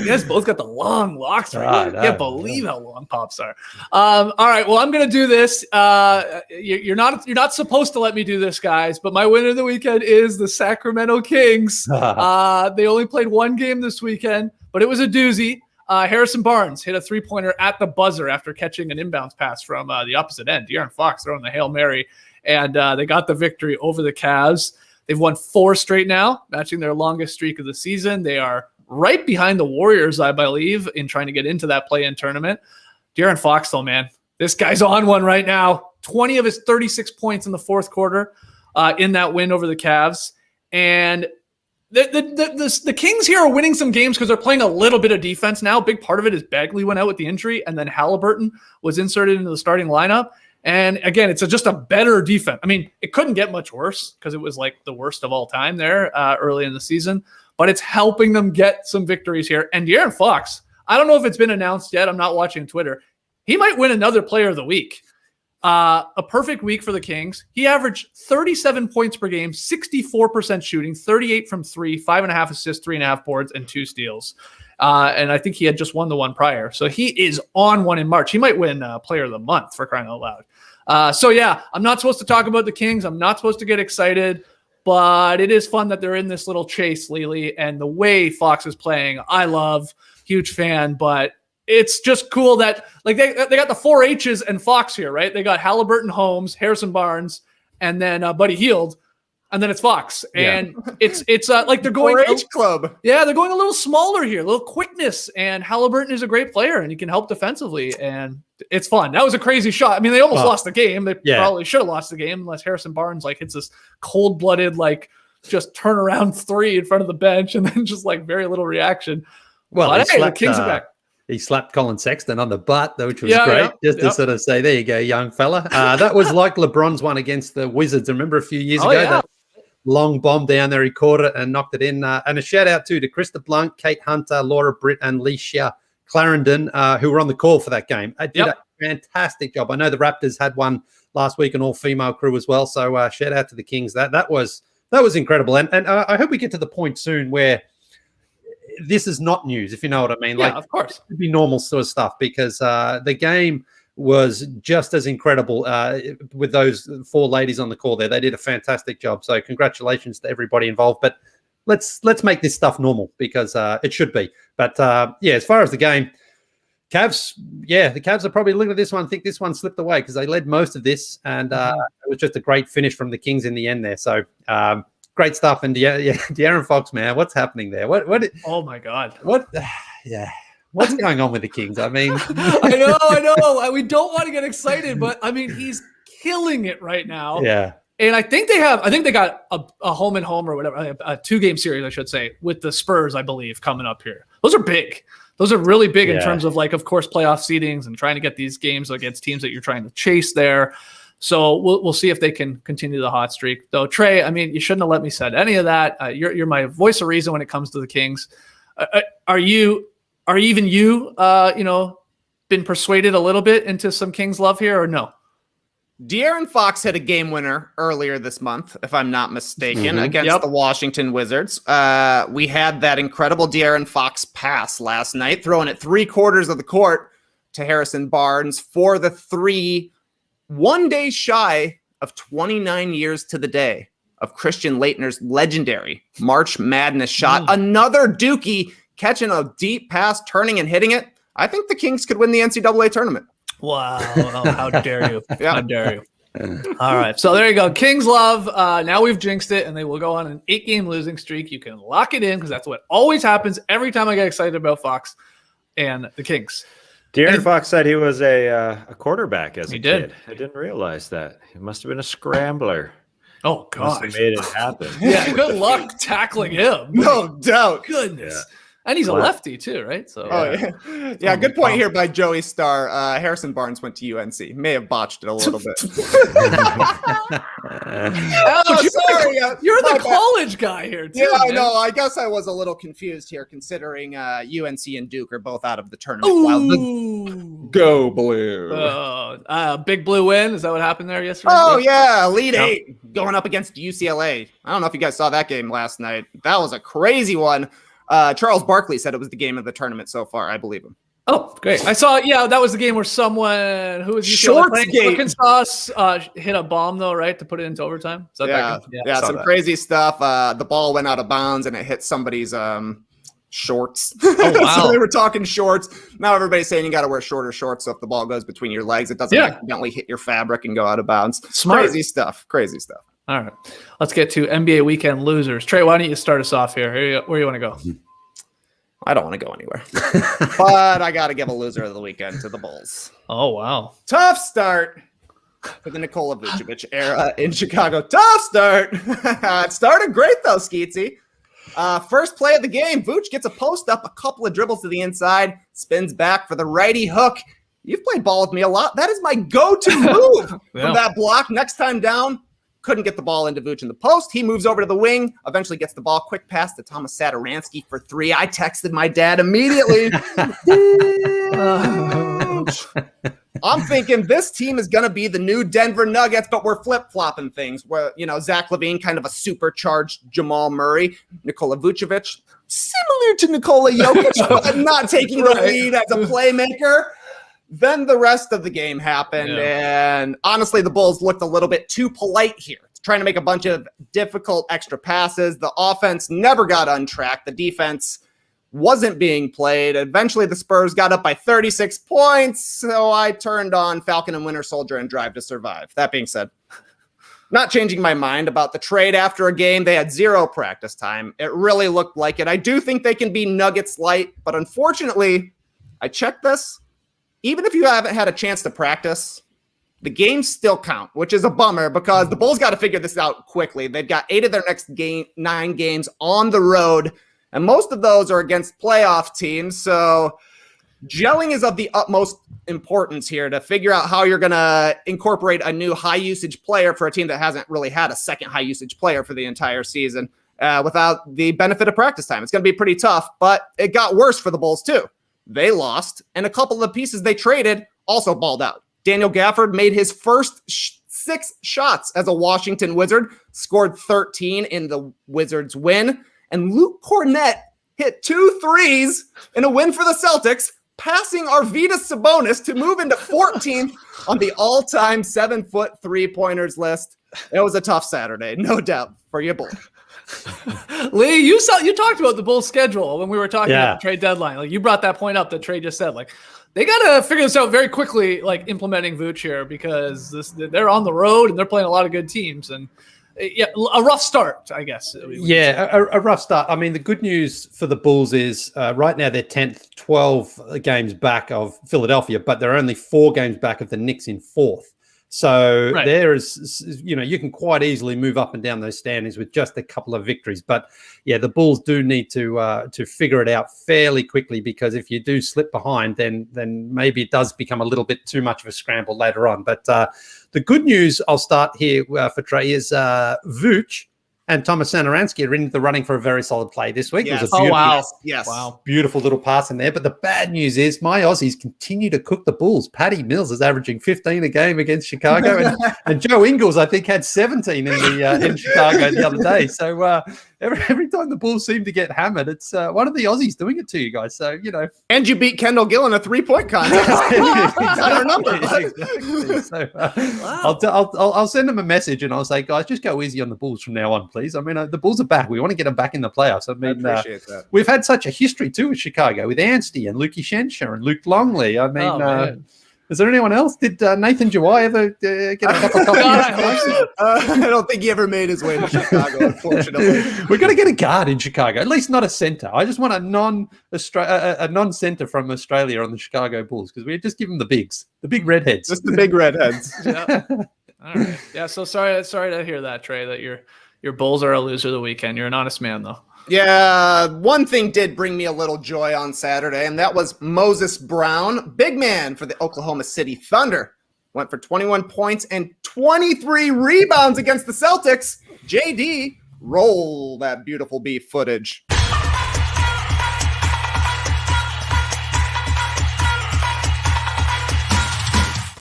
guys both got the long locks right now. I can't believe how long Pops are. All right. Well, I'm gonna do this. You're not supposed to let me do this, guys. But my winner of the weekend is the Sacramento Kings. They only played one game this weekend, but it was a doozy. Harrison Barnes hit a three-pointer at the buzzer after catching an inbounds pass from the opposite end. De'Aaron Fox throwing the Hail Mary, and they got the victory over the Cavs. They've won 4 straight now, matching their longest streak of the season. They are right behind the Warriors, I believe, in trying to get into that play-in tournament. De'Aaron Fox, though, man, this guy's on one right now. 20 of his 36 points in the fourth quarter in that win over the Cavs. And the Kings here are winning some games because they're playing a little bit of defense now. Big part of it is Bagley went out with the injury, and then Halliburton was inserted into the starting lineup. And again, it's just a better defense. I mean, it couldn't get much worse because it was like the worst of all time there early in the season. But it's helping them get some victories here. And De'Aaron Fox, I don't know if it's been announced yet. I'm not watching Twitter. He might win another Player of the Week. A perfect week for the Kings. He averaged 37 points per game, 64% shooting, 38 from 3, 5.5 assists, 3.5 boards, and 2 steals. And I think he had just won the one prior. So he is on one in March. He might win Player of the Month, for crying out loud. So yeah, I'm not supposed to talk about the Kings. I'm not supposed to get excited, but it is fun that they're in this little chase, Lily. And the way Fox is playing, I love. Huge fan, but it's just cool that like they got the 4 H's and Fox here, right? They got Halliburton, Holmes, Harrison Barnes, and then Buddy Hield, and then it's Fox. And it's like they're going 4-H club. Yeah, they're going a little smaller here, a little quickness. And Halliburton is a great player, and he can help defensively, and it's fun. That was a crazy shot. I mean, they almost lost the game. They probably should have lost the game unless Harrison Barnes like hits this cold-blooded like just turn around 3 in front of the bench, and then just like very little reaction. Well, but, hey, the Kings are back. He slapped Colin Sexton on the butt, which was great. To sort of say, there you go, young fella. That was like LeBron's one against the Wizards. I remember a few years ago, that long bomb down there, he caught it and knocked it in. And a shout out to Krista Blunt, Kate Hunter, Laura Britt, and Leisha Clarendon, who were on the call for that game. I did a fantastic job. I know the Raptors had one last week, an all-female crew as well. So shout out to the Kings. That was incredible. And I hope we get to the point soon where this is not news, if you know what I mean. Yeah, of course. It would be normal sort of stuff because the game was just as incredible with those 4 ladies on the call there. They did a fantastic job. So congratulations to everybody involved. But let's make this stuff normal because it should be. But as far as the game, Cavs, the Cavs are probably looking at this one, think this one slipped away because they led most of this. And it was just a great finish from the Kings in the end there. So great stuff. And De'Aaron Fox, man, what's happening there? What? Oh my God. What? What's going on with the Kings? I mean, I know. We don't want to get excited, but I mean, he's killing it right now. Yeah. And I think they got a home and home or whatever, a 2-game series, I should say, with the Spurs, I believe, coming up here. Those are big. Those are really big in terms of like, of course, playoff seedings and trying to get these games against teams that you're trying to chase there. So we'll see if they can continue the hot streak. Though, Trey, I mean, you shouldn't have let me said any of that. You're my voice of reason when it comes to the Kings. Are you been persuaded a little bit into some Kings love here or no? De'Aaron Fox hit a game winner earlier this month, if I'm not mistaken, against the Washington Wizards. We had that incredible De'Aaron Fox pass last night, throwing it 3/4 of the court to Harrison Barnes for the 3, 1 day shy of 29 years to the day of Christian Laettner's legendary March Madness shot. Another Dookie catching a deep pass, turning and hitting it. I think the Kings could win the NCAA tournament. Wow. Oh, how dare you? How dare you? All right. So there you go. Kings love. Now we've jinxed it, and they will go on an 8-game losing streak. You can lock it in because that's what always happens every time I get excited about Fox and the Kings. De'Aaron Fox said he was a quarterback as a did. kid. I didn't realize that. He must have been a scrambler. Oh, Must gosh. have made it happen. Yeah, good luck tackling him. No doubt. Goodness. Yeah. And he's a Wow. lefty, too, right? So, Oh, yeah. Yeah, good point here by Joey Starr. Harrison Barnes went to UNC. May have botched it a little bit. Ouch, sorry. You're my the bad. college guy here, too. Yeah, I man. know. I guess I was a little confused here, considering UNC and Duke are both out of the tournament. While the Ooh. Go Blue. Big Blue win. Is that what happened there yesterday? Oh yeah, Elite Yep. Eight going up against UCLA. I don't know if you guys saw that game last night. That was a crazy one. Charles Barkley said it was the game of the tournament so far. I believe him. Oh, great. I saw, that was the game where someone who was Shortsgate. Arkansas hit a bomb, though, right, to put it into overtime. Is that Yeah, that game? yeah, I saw some that. crazy stuff. The ball went out of bounds and it hit somebody's shorts. Oh, wow. So they were talking shorts. Now everybody's saying you got to wear shorter shorts, so if the ball goes between your legs, it doesn't accidentally hit your fabric and go out of bounds. Smart. Crazy stuff. Crazy stuff. All right. Let's get to NBA weekend losers. Trey, why don't you start us off here? Where you want to go? I don't want to go anywhere, but I got to give a loser of the weekend to the Bulls. Oh, wow. Tough start for the Nikola Vucevic era in Chicago. Tough start. It started great, though, Skeetsy. First play of the game, Vooch gets a post up, a couple of dribbles to the inside, spins back for the righty hook. You've played ball with me a lot. That is my go-to move from that block. Next time down, couldn't get the ball into Vooch in the post. He moves over to the wing, eventually gets the ball, quick pass to Thomas Satoransky for three. I texted my dad immediately. I'm thinking this team is going to be the new Denver Nuggets, but we're flip-flopping things. Where, Zach LaVine, kind of a supercharged Jamal Murray, Nikola Vucevic, similar to Nikola Jokic, but not taking the lead as a playmaker. Then the rest of the game happened, and honestly, the Bulls looked a little bit too polite here, trying to make a bunch of difficult extra passes. The offense never got untracked. The defense wasn't being played. Eventually, the Spurs got up by 36 points, so I turned on Falcon and Winter Soldier and Drive to Survive. That being said, not changing my mind about the trade after a game. They had zero practice time. It really looked like it. I do think they can be Nuggets light, but unfortunately, I checked this. Even if you haven't had a chance to practice, the games still count, which is a bummer because the Bulls got to figure this out quickly. They've got 8 of their next 9 games on the road, and most of those are against playoff teams. So gelling is of the utmost importance here to figure out how you're going to incorporate a new high-usage player for a team that hasn't really had a second high-usage player for the entire season without the benefit of practice time. It's going to be pretty tough, but it got worse for the Bulls too. They lost, and a couple of the pieces they traded also balled out. Daniel Gafford made his first 6 shots as a Washington Wizard, scored 13 in the Wizards' win, and Luke Cornett hit 2 threes in a win for the Celtics, passing Arvydas Sabonis to move into 14th on the all-time 7-foot three-pointers list. It was a tough Saturday, no doubt, for your boy. Lee, you talked about the Bulls schedule when we were talking about the trade deadline. Like, you brought that point up that Trey just said. Like, they got to figure this out very quickly, like implementing Vooch here, because they're on the road and they're playing a lot of good teams. And a rough start, I guess. A rough start. I mean, the good news for the Bulls is right now they're 10th, 12 games back of Philadelphia, but they're only 4 games back of the Knicks in 4th. So there is, you can quite easily move up and down those standings with just a couple of victories. But yeah, the Bulls do need to figure it out fairly quickly, because if you do slip behind, then maybe it does become a little bit too much of a scramble later on. But the good news, I'll start here for Trey, is Vooch and Thomas Satoransky are in the running for a very solid play this week. Yes. It was a Yes. Wow. beautiful little pass in there. But the bad news is my Aussies continue to cook the Bulls. Patty Mills is averaging 15 a game against Chicago, and Joe Ingles, I think, had 17 in Chicago the other day. So every time the Bulls seem to get hammered, it's one of the Aussies doing it to you guys. So, And you beat Kendall Gill in a 3-point contest. Got our number. Exactly. So I'll send them a message and I'll say, guys, just go easy on the Bulls from now on, please. I mean, the Bulls are back. We want to get them back in the playoffs. I mean, I appreciate that. We've had such a history too with Chicago, with Anstey and Lukey Schenscher and Luke Longley. I mean, Is there anyone else? Did Nathan Jawai ever get a cup of coffee? God, I hope so. Nathan Jawai ever get a cup of coffee? God, I hope so. I don't think he ever made his way to Chicago, unfortunately. We're going to get a guard in Chicago, at least not a center. I just want a non-center from Australia on the Chicago Bulls because we just give them the bigs, the big redheads. Just the big redheads. Yeah. All right. Yeah. So sorry to hear that, Trey. That your Bulls are a loser of the weekend. You're an honest man, though. Yeah, one thing did bring me a little joy on Saturday, and that was Moses Brown, big man for the Oklahoma City Thunder. Went for 21 points and 23 rebounds against the Celtics. JD, roll that beautiful beef footage.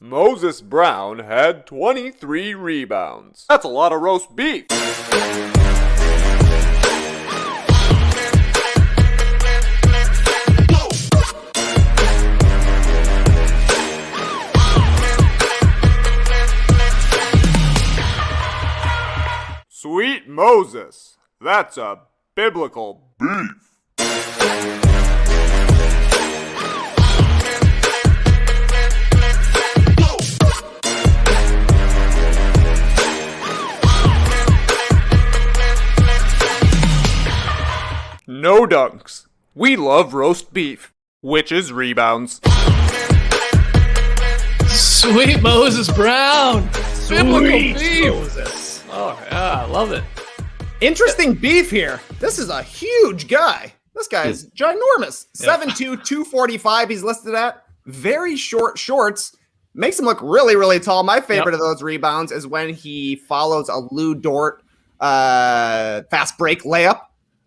Moses Brown had 23 rebounds. That's a lot of roast beef. Sweet Moses, that's a biblical beef. No dunks. We love roast beef, which is rebounds. Sweet Moses Brown. Biblical beef. Oh, yeah, I love it. Interesting beef here. This is a huge guy. This guy is ginormous. 7'2", 245 he's listed at. Very short shorts. Makes him look really, really tall. My favorite of those rebounds is when he follows a Lou Dort fast break layup,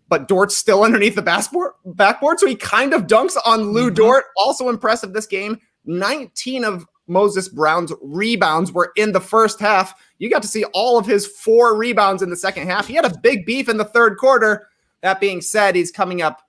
but Dort's still underneath the backboard, so he kind of dunks on Lou Dort. Also impressive this game. 19 of Moses Brown's rebounds were in the first half. You got to see all of his 4 rebounds in the second half. He had a big beef in the third quarter. That being said, he's coming up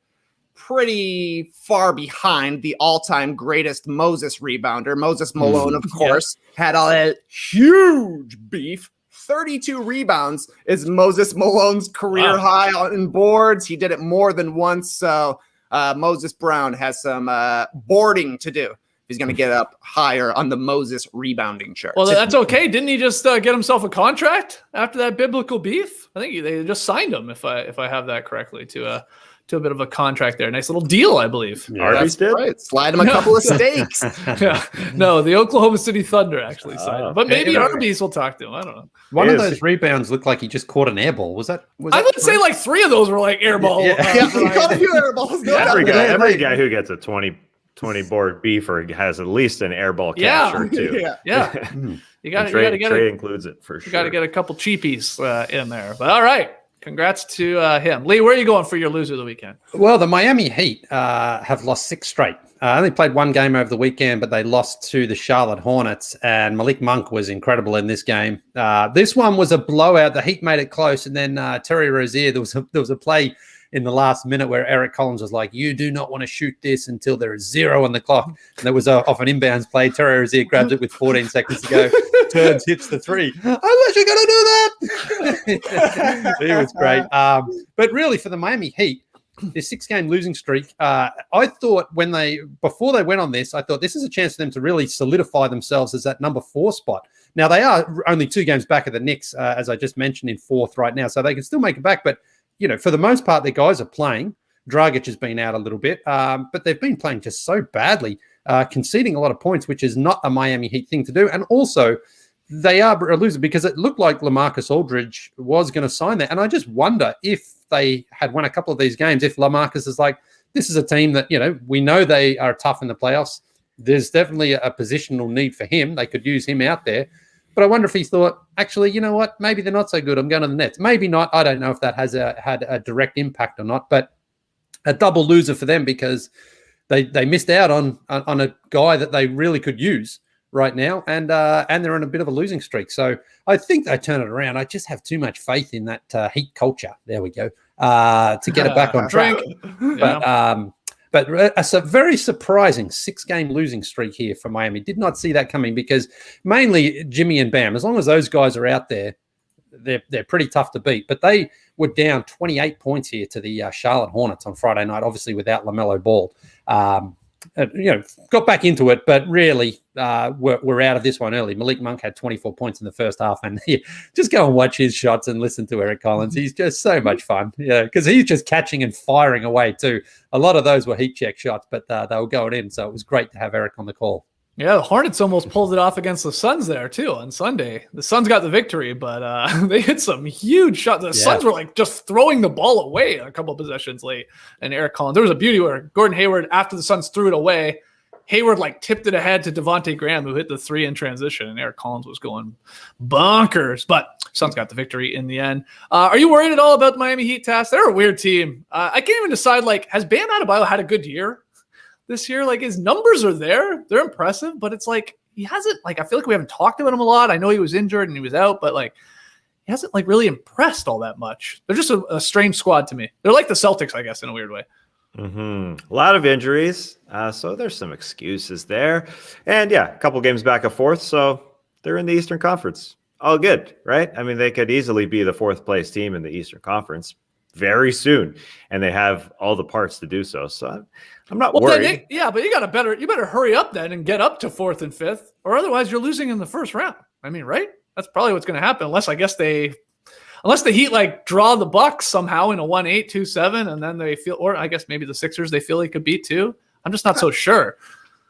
pretty far behind the all-time greatest Moses rebounder. Moses Malone, of course, had a huge beef. 32 rebounds is Moses Malone's career high on boards. He did it more than once. So Moses Brown has some boarding to do. He's going to get up higher on the Moses rebounding chart. Well, that's okay. Didn't he just get himself a contract after that biblical beef? I think they just signed him, if I have that correctly, to a bit of a contract there. Nice little deal, I believe. Arby's did? Right. Slide him a couple of steaks. Yeah. No, the Oklahoma City Thunder actually signed him. But maybe Arby's will talk to him. I don't know. One of those rebounds looked like he just caught an air ball. Was that I would say like 3 of those were like air ball. He caught a few air balls. No doubt. Every guy who gets a 20 board beefer has at least an airball catcher too. Yeah. You got to get Trey includes it for sure. You got to get a couple cheapies in there. But all right. Congrats to him. Lee, where are you going for your loser of the weekend? Well, the Miami Heat have lost 6 straight. Only played 1 game over the weekend, but they lost to the Charlotte Hornets, and Malik Monk was incredible in this game. This one was a blowout. The Heat made it close, and then Terry Rozier, there was a play in the last minute where Eric Collins was like, you do not want to shoot this until there is 0 on the clock. And that was off an inbounds play. Terry Rozier grabs it with 14 seconds to go, turns, hits the 3. I'm actually going to do that. He was great. But really, for the Miami Heat, this 6-game losing streak, I thought before they went on this, I thought this is a chance for them to really solidify themselves as that number 4 spot. Now, they are only 2 games back of the Knicks, as I just mentioned, in 4th right now, so they can still make it back. But for the most part, their guys are playing. Dragic has been out a little bit, but they've been playing just so badly, conceding a lot of points, which is not a Miami Heat thing to do. And also, they are a loser because it looked like LaMarcus Aldridge was going to sign there. And I just wonder if they had won a couple of these games, if LaMarcus is like, this is a team that, we know they are tough in the playoffs. There's definitely a positional need for him. They could use him out there. But I wonder if he thought, actually, you know what? Maybe they're not so good. I'm going to the Nets. Maybe not. I don't know if that has had a direct impact or not. But a double loser for them because they missed out on a guy that they really could use right now, and they're on a bit of a losing streak. So I think they turn it around. I just have too much faith in that Heat culture. There we go. To get it back on track. But a very surprising 6-game losing streak here for Miami. Did not see that coming because mainly Jimmy and Bam, as long as those guys are out there, they're pretty tough to beat. But they were down 28 points here to the Charlotte Hornets on Friday night, obviously without LaMelo Ball. got back into it, but really we're out of this one early. Malik Monk had 24 points in the first half, and just go and watch his shots and listen to Eric Collins. He's just so much fun, because he's just catching and firing away too. A lot of those were heat check shots, but they were going in, so it was great to have Eric on the call. Yeah, the Hornets almost pulled it off against the Suns there too on Sunday. The Suns got the victory, but they hit some huge shots. The Suns were like just throwing the ball away a couple of possessions late. And Eric Collins, there was a beauty where Gordon Hayward, after the Suns threw it away, Hayward like tipped it ahead to Devontae Graham, who hit the 3 in transition, and Eric Collins was going bonkers. But Suns got the victory in the end. Are you worried at all about the Miami Heat task? They're a weird team. I can't even decide, like, has Bam Adebayo had a good year this year? Like, his numbers are there. They're impressive, but it's like he hasn't, like, I feel like we haven't talked about him a lot. I know he was injured and he was out, but like he hasn't like really impressed all that much. They're just a strange squad to me. They're like the Celtics, I guess, in a weird way. A lot of injuries. So there's some excuses there. And yeah, a couple games back and forth. So they're in the Eastern Conference. All good, right? I mean, they could easily be the 4th place team in the Eastern Conference very soon. And they have all the parts to do so. So I'm not worried. But you better hurry up then and get up to 4th and 5th, or otherwise you're losing in the first round. I mean, right? That's probably what's going to happen, unless the Heat like draw the Bucks somehow in a 1-8, 2-7, and then they feel, or I guess maybe the Sixers they feel they could beat too. I'm just not so sure.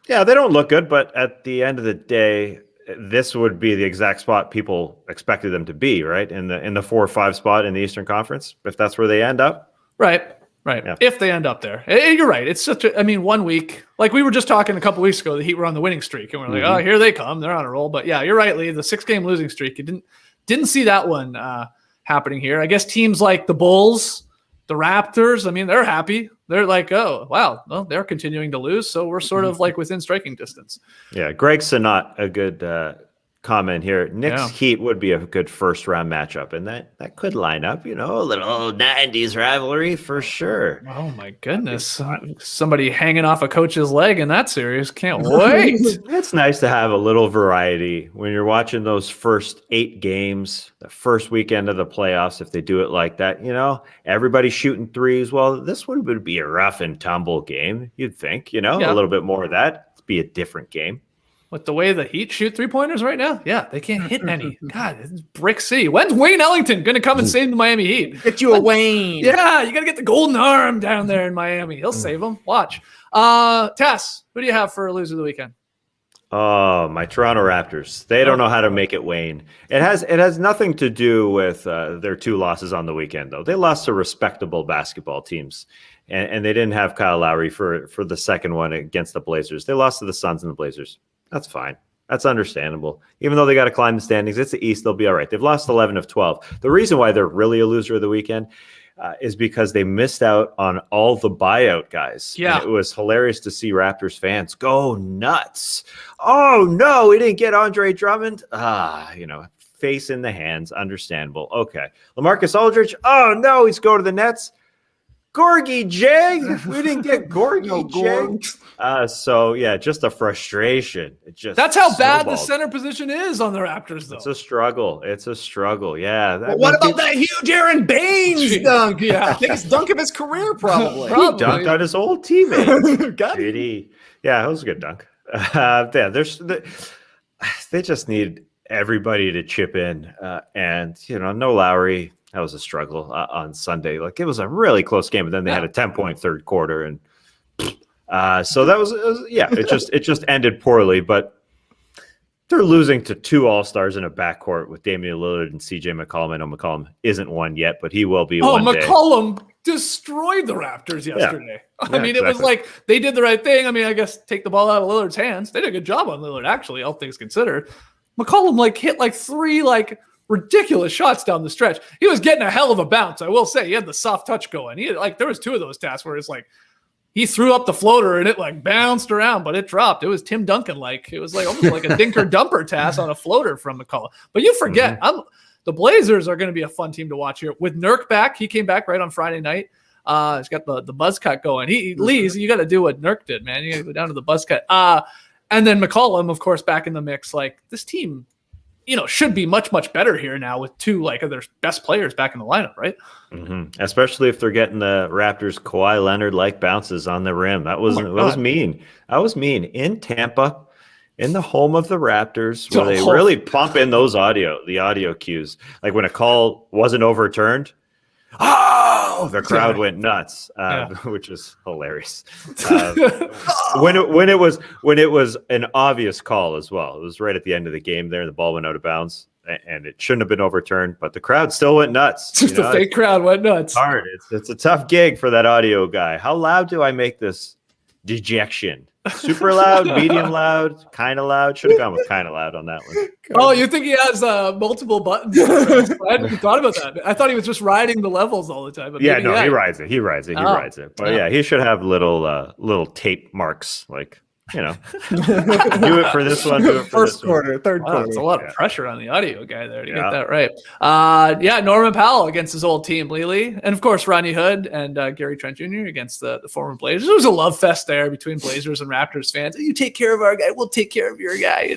Yeah, they don't look good, but at the end of the day, this would be the exact spot people expected them to be, right? In the 4 or 5 spot in the Eastern Conference, if that's where they end up. Right. Yeah. If they end up there. You're right. It's 1 week. Like we were just talking a couple weeks ago, the Heat were on the winning streak, and we're like, oh, here they come. They're on a roll. But yeah, you're right, Lee. The 6-game losing streak, you didn't see that one happening here. I guess teams like the Bulls, the Raptors, I mean, they're happy. They're like, oh, wow, well, they're continuing to lose, so we're sort of like within striking distance. Yeah, Greg Sinat, a good comment here. Knicks Heat would be a good first-round matchup, and that could line up, a little 90s rivalry for sure. Oh, my goodness. Somebody hanging off a coach's leg in that series. Can't wait. It's nice to have a little variety when you're watching those first 8 games, the first weekend of the playoffs, if they do it like that, everybody's shooting threes. Well, this one would be a rough and tumble game, you'd think, a little bit more of that. It'd be a different game. With the way the Heat shoot 3-pointers right now, yeah, they can't hit any. God, it's Brick City. When's Wayne Ellington going to come and save the Miami Heat? Get you a Wayne. Yeah, you got to get the golden arm down there in Miami. He'll save them. Watch. Tess, who do you have for a loser of the weekend? Oh, my Toronto Raptors. They don't know how to make it Wayne. It has nothing to do with their 2 losses on the weekend, though. They lost to respectable basketball teams, and they didn't have Kyle Lowry for the second one against the Blazers. They lost to the Suns and the Blazers. That's fine. That's understandable. Even though they got to climb the standings, it's the East. They'll be all right. They've lost 11 of 12. The reason why they're really a loser of the weekend is because they missed out on all the buyout guys. Yeah. And it was hilarious to see Raptors fans go nuts. Oh, no, we didn't get Andre Drummond. Face in the hands. Understandable. Okay. LaMarcus Aldridge. Oh, no, he's going to the Nets. Gorgui Dieng. We didn't get Gorgui Dieng. So yeah, just a frustration. That's how bad the center position is on the Raptors, though. It's a struggle. Yeah. What about that huge Aaron Baines dunk? Yeah, biggest dunk of his career, probably. He dunked on his old teammate. Yeah, it was a good dunk. They just need everybody to chip in, and no Lowry. That was a struggle on Sunday. Like, it was a really close game, and then they had a 10-point third quarter, and so that was it just ended poorly. But they're losing to 2 All-Stars in a backcourt with Damian Lillard and CJ McCollum. I know McCollum isn't one yet, but he will be one day. McCollum destroyed the Raptors yesterday. Yeah. I mean, it was like they did the right thing. I mean, I guess take the ball out of Lillard's hands. They did a good job on Lillard, actually, all things considered. McCollum hit 3 ridiculous shots down the stretch. He was getting a hell of a bounce. I will say he had the soft touch going. He had, there was 2 of those tasks where it's he threw up the floater and it bounced around, but it dropped. It was Tim Duncan. It was almost like a dinker dumper task on a floater from McCollum. But you forget, the Blazers are going to be a fun team to watch here with Nurk back. He came back right on Friday night. He's got the buzz cut going. Lees, you got to do what Nurk did, man. You got to go down to the buzz cut. And then McCollum, of course, back in the mix. This team, should be much, much better here now with two like of their best players back in the lineup, right? Mm-hmm. Especially if they're getting the Raptors Kawhi Leonard-like bounces on the rim. That was mean. That was mean. In Tampa, in the home of the Raptors, where they really pump in the audio cues. Like when a call wasn't overturned, the crowd went nuts, which is hilarious. When it was an obvious call as well. It was right at the end of the game there. The ball went out of bounds, and it shouldn't have been overturned, but the crowd still went nuts. The fake crowd went nuts. It's hard. It's a tough gig for that audio guy. How loud do I make this dejection? Super loud, medium loud, kind of loud. Should have gone with kind of loud on that one. Oh, you think he has multiple buttons? I hadn't even thought about that. I thut he was just riding the levels all the time. But he rides it. He rides it. But he should have little tape marks, like, do it for this one. Do it for first quarter, third quarter. It's a lot of pressure on the audio guy there to get that right. Norman Powell against his old team, Lily, and of course Rodney Hood and Gary Trent Jr. against the former Blazers. It was a love fest there between Blazers and Raptors fans. You take care of our guy, we'll take care of your guy.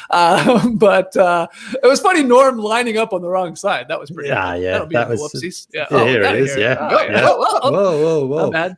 But it was funny. Norm lining up on the wrong side. That was pretty. Yeah. That'll be whoopsies. Here it is. Whoa. Not bad.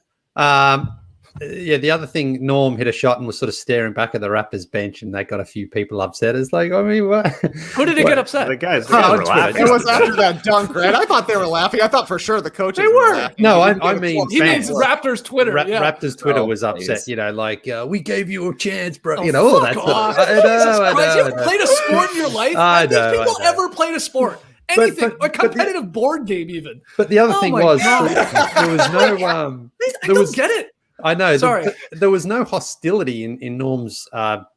The other thing, Norm hit a shot and was sort of staring back at the Raptors bench, and they got a few people upset. It's like, I mean, what? Who did it get upset? The guys were laughing. It was after that dunk, right? I thought they were laughing. I thought for sure the coaches were laughing. No, I mean, he means Raptors Twitter. Raptors Twitter was upset. We gave you a chance, bro. Oh, All that fuck sort off. of. You ever played a sport in your life? Have these people ever played a sport? Anything, a competitive board game, even. But the other thing was, there was no. I don't get it. I know. Sorry. There was no hostility in Norm's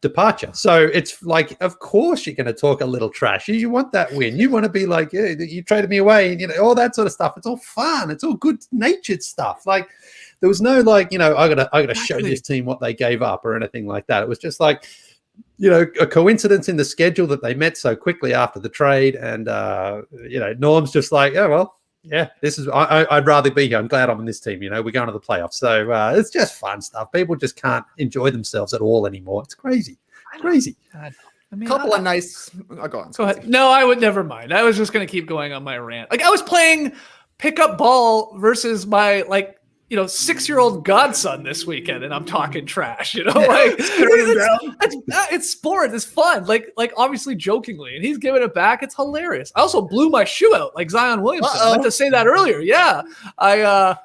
departure. So it's like, of course you're going to talk a little trash. You want that win. You want to be like, yeah, you traded me away, and all that sort of stuff. It's all fun. It's all good natured stuff. Like there was no I gotta show this team what they gave up or anything like that. It was just like, a coincidence in the schedule that they met so quickly after the trade, and Norm's just like, oh well. Yeah, this is. I'd rather be here. I'm glad I'm in this team. We're going to the playoffs, so it's just fun stuff. People just can't enjoy themselves at all anymore. It's crazy, crazy. Couple of nice. Go on. Go ahead. No, I would never mind. I was just going to keep going on my rant. Like I was playing pickup ball versus my 6-year-old godson this weekend, and I'm talking trash. It's sport. It's fun. Like obviously jokingly, and he's giving it back. It's hilarious. I also blew my shoe out like Zion Williamson. I meant to say that earlier. Yeah, I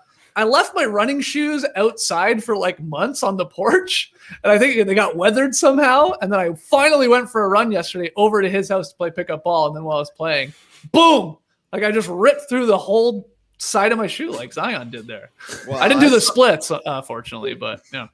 left my running shoes outside for like months on the porch, and I think they got weathered somehow. And then I finally went for a run yesterday over to his house to play pickup ball, and then while I was playing, boom! Like I just ripped through the whole side of my shoe like Zion did there. Well, I didn't do the splits, fortunately, but yeah.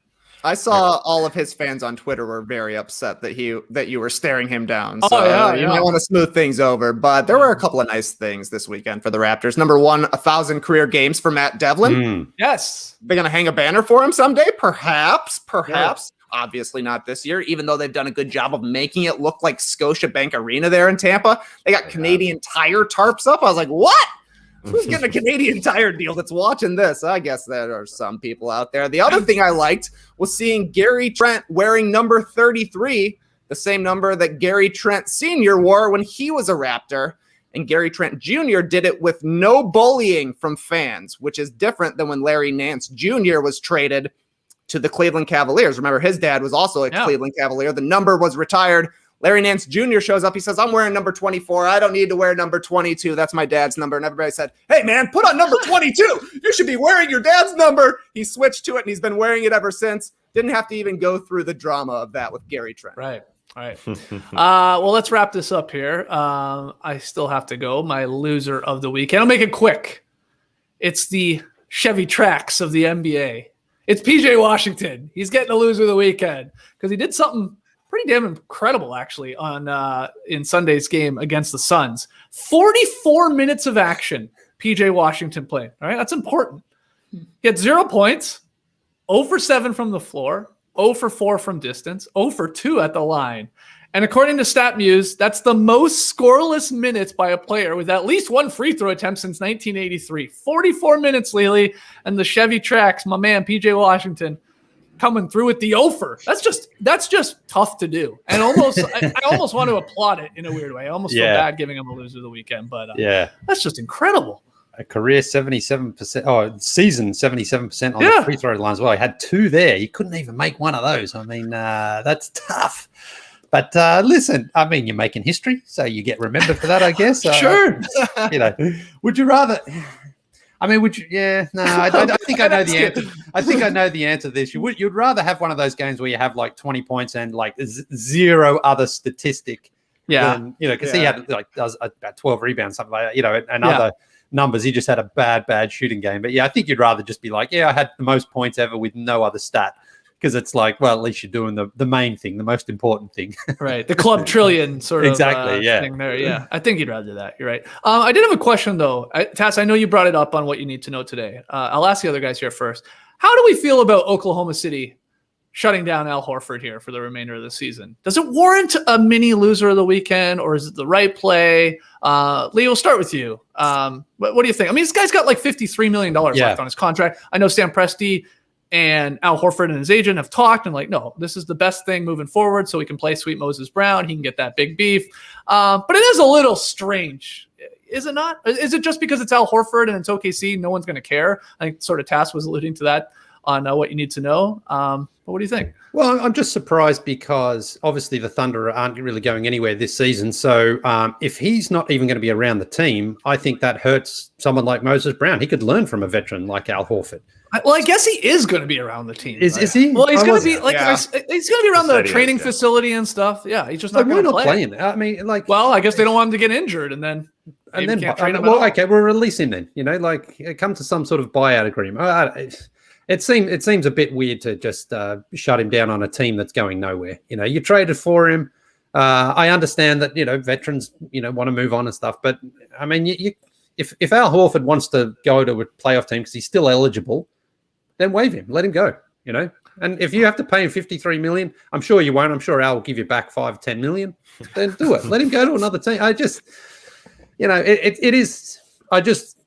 I saw all of his fans on Twitter were very upset that you were staring him down. So you might want to smooth things over. But there were a couple of nice things this weekend for the Raptors. Number one, 1,000 career games for Matt Devlin. Yes. They're going to hang a banner for him someday? Perhaps. Yeah. Obviously not this year, even though they've done a good job of making it look like Scotiabank Arena there in Tampa. They got Canadian Tire tarps up. I was like, what? Who's getting a Canadian Tire deal that's watching this? I guess there are some people out there. The other thing I liked was seeing Gary Trent wearing number 33, the same number that Gary Trent Sr. wore when he was a Raptor. And Gary Trent Jr. did it with no bullying from fans, which is different than when Larry Nance Jr. was traded to the Cleveland Cavaliers. Remember, his dad was also a Cleveland Cavalier. The number was retired. Larry Nance Jr. shows up. He says, I'm wearing number 24. I don't need to wear number 22. That's my dad's number. And everybody said, hey, man, put on number 22. You should be wearing your dad's number. He switched to it, and he's been wearing it ever since. Didn't have to even go through the drama of that with Gary Trent. Right. All right. Well, let's wrap this up here. I still have to go. My loser of the weekend. I'll make it quick. It's the Chevy Trax of the NBA. It's PJ Washington. He's getting a loser of the weekend because he did something pretty damn incredible, actually, on in Sunday's game against the Suns. 44 minutes of action, PJ Washington played. All right, that's important. He had 0 points, 0 for 7 from the floor, 0 for 4 from distance, 0 for 2 at the line. And according to StatMuse, that's the most scoreless minutes by a player with at least one free throw attempt since 1983. 44 minutes, Lily, and the Chevy Trax, my man, PJ Washington, coming through with the offer. That's just tough to do, and almost I almost want to applaud it in a weird way. I almost feel bad giving him a loser of the weekend, but that's just incredible. A career 77%, season 77% on the free throw line as well. He had 2 there. You couldn't even make one of those. I mean, that's tough. But listen, I mean, you're making history, so you get remembered for that, I guess. Sure. Would you rather? I mean, would you? Yeah, no. I think I know the answer. I think I know the answer to this. You'd rather have one of those games where you have like 20 points and like zero other statistic. Yeah. Because he had does about 12 rebounds, something like that. And other numbers. He just had a bad shooting game. But yeah, I think you'd rather just be like, I had the most points ever with no other stat. Because it's like, well, at least you're doing the main thing, the most important thing. Right. The club trillion sort of thing there. Yeah. I think you'd rather do that. You're right. I did have a question, though. Tass, I know you brought it up on what you need to know today. I'll ask the other guys here first. How do we feel about Oklahoma City shutting down Al Horford here for the remainder of the season? Does it warrant a mini loser of the weekend, or is it the right play? Lee, we'll start with you. What do you think? I mean, this guy's got like $53 million left on his contract. I know Sam Presti and Al Horford and his agent have talked and like, no, this is the best thing moving forward so we can play Sweet Moses Brown. He can get that big beef. But it is a little strange, is it not? Is it just because it's Al Horford and it's OKC, no one's going to care? I think sort of Tass was alluding to that on what you need to know. But what do you think? Well, I'm just surprised because obviously the Thunder aren't really going anywhere this season. So if he's not even going to be around the team, I think that hurts someone like Moses Brown. He could learn from a veteran like Al Horford. Well, I guess he is going to be around the team. Is he? Well, he's going to be like he's going to be around the training facility and stuff. Yeah, he's just not going to play. I mean, like, well, I guess they don't want him to get injured, and then can't train him. Okay, we'll release him then. Come to some sort of buyout agreement. It seems a bit weird to just shut him down on a team that's going nowhere. You traded for him. I understand that veterans want to move on and stuff, but I mean, if Al Horford wants to go to a playoff team because he's still eligible, then waive him, let him go. And if you have to pay him $53 million, I'm sure you won't. I'm sure Al will give you back $5-10 million. Then do it. Let him go to another team. I just, it is. I just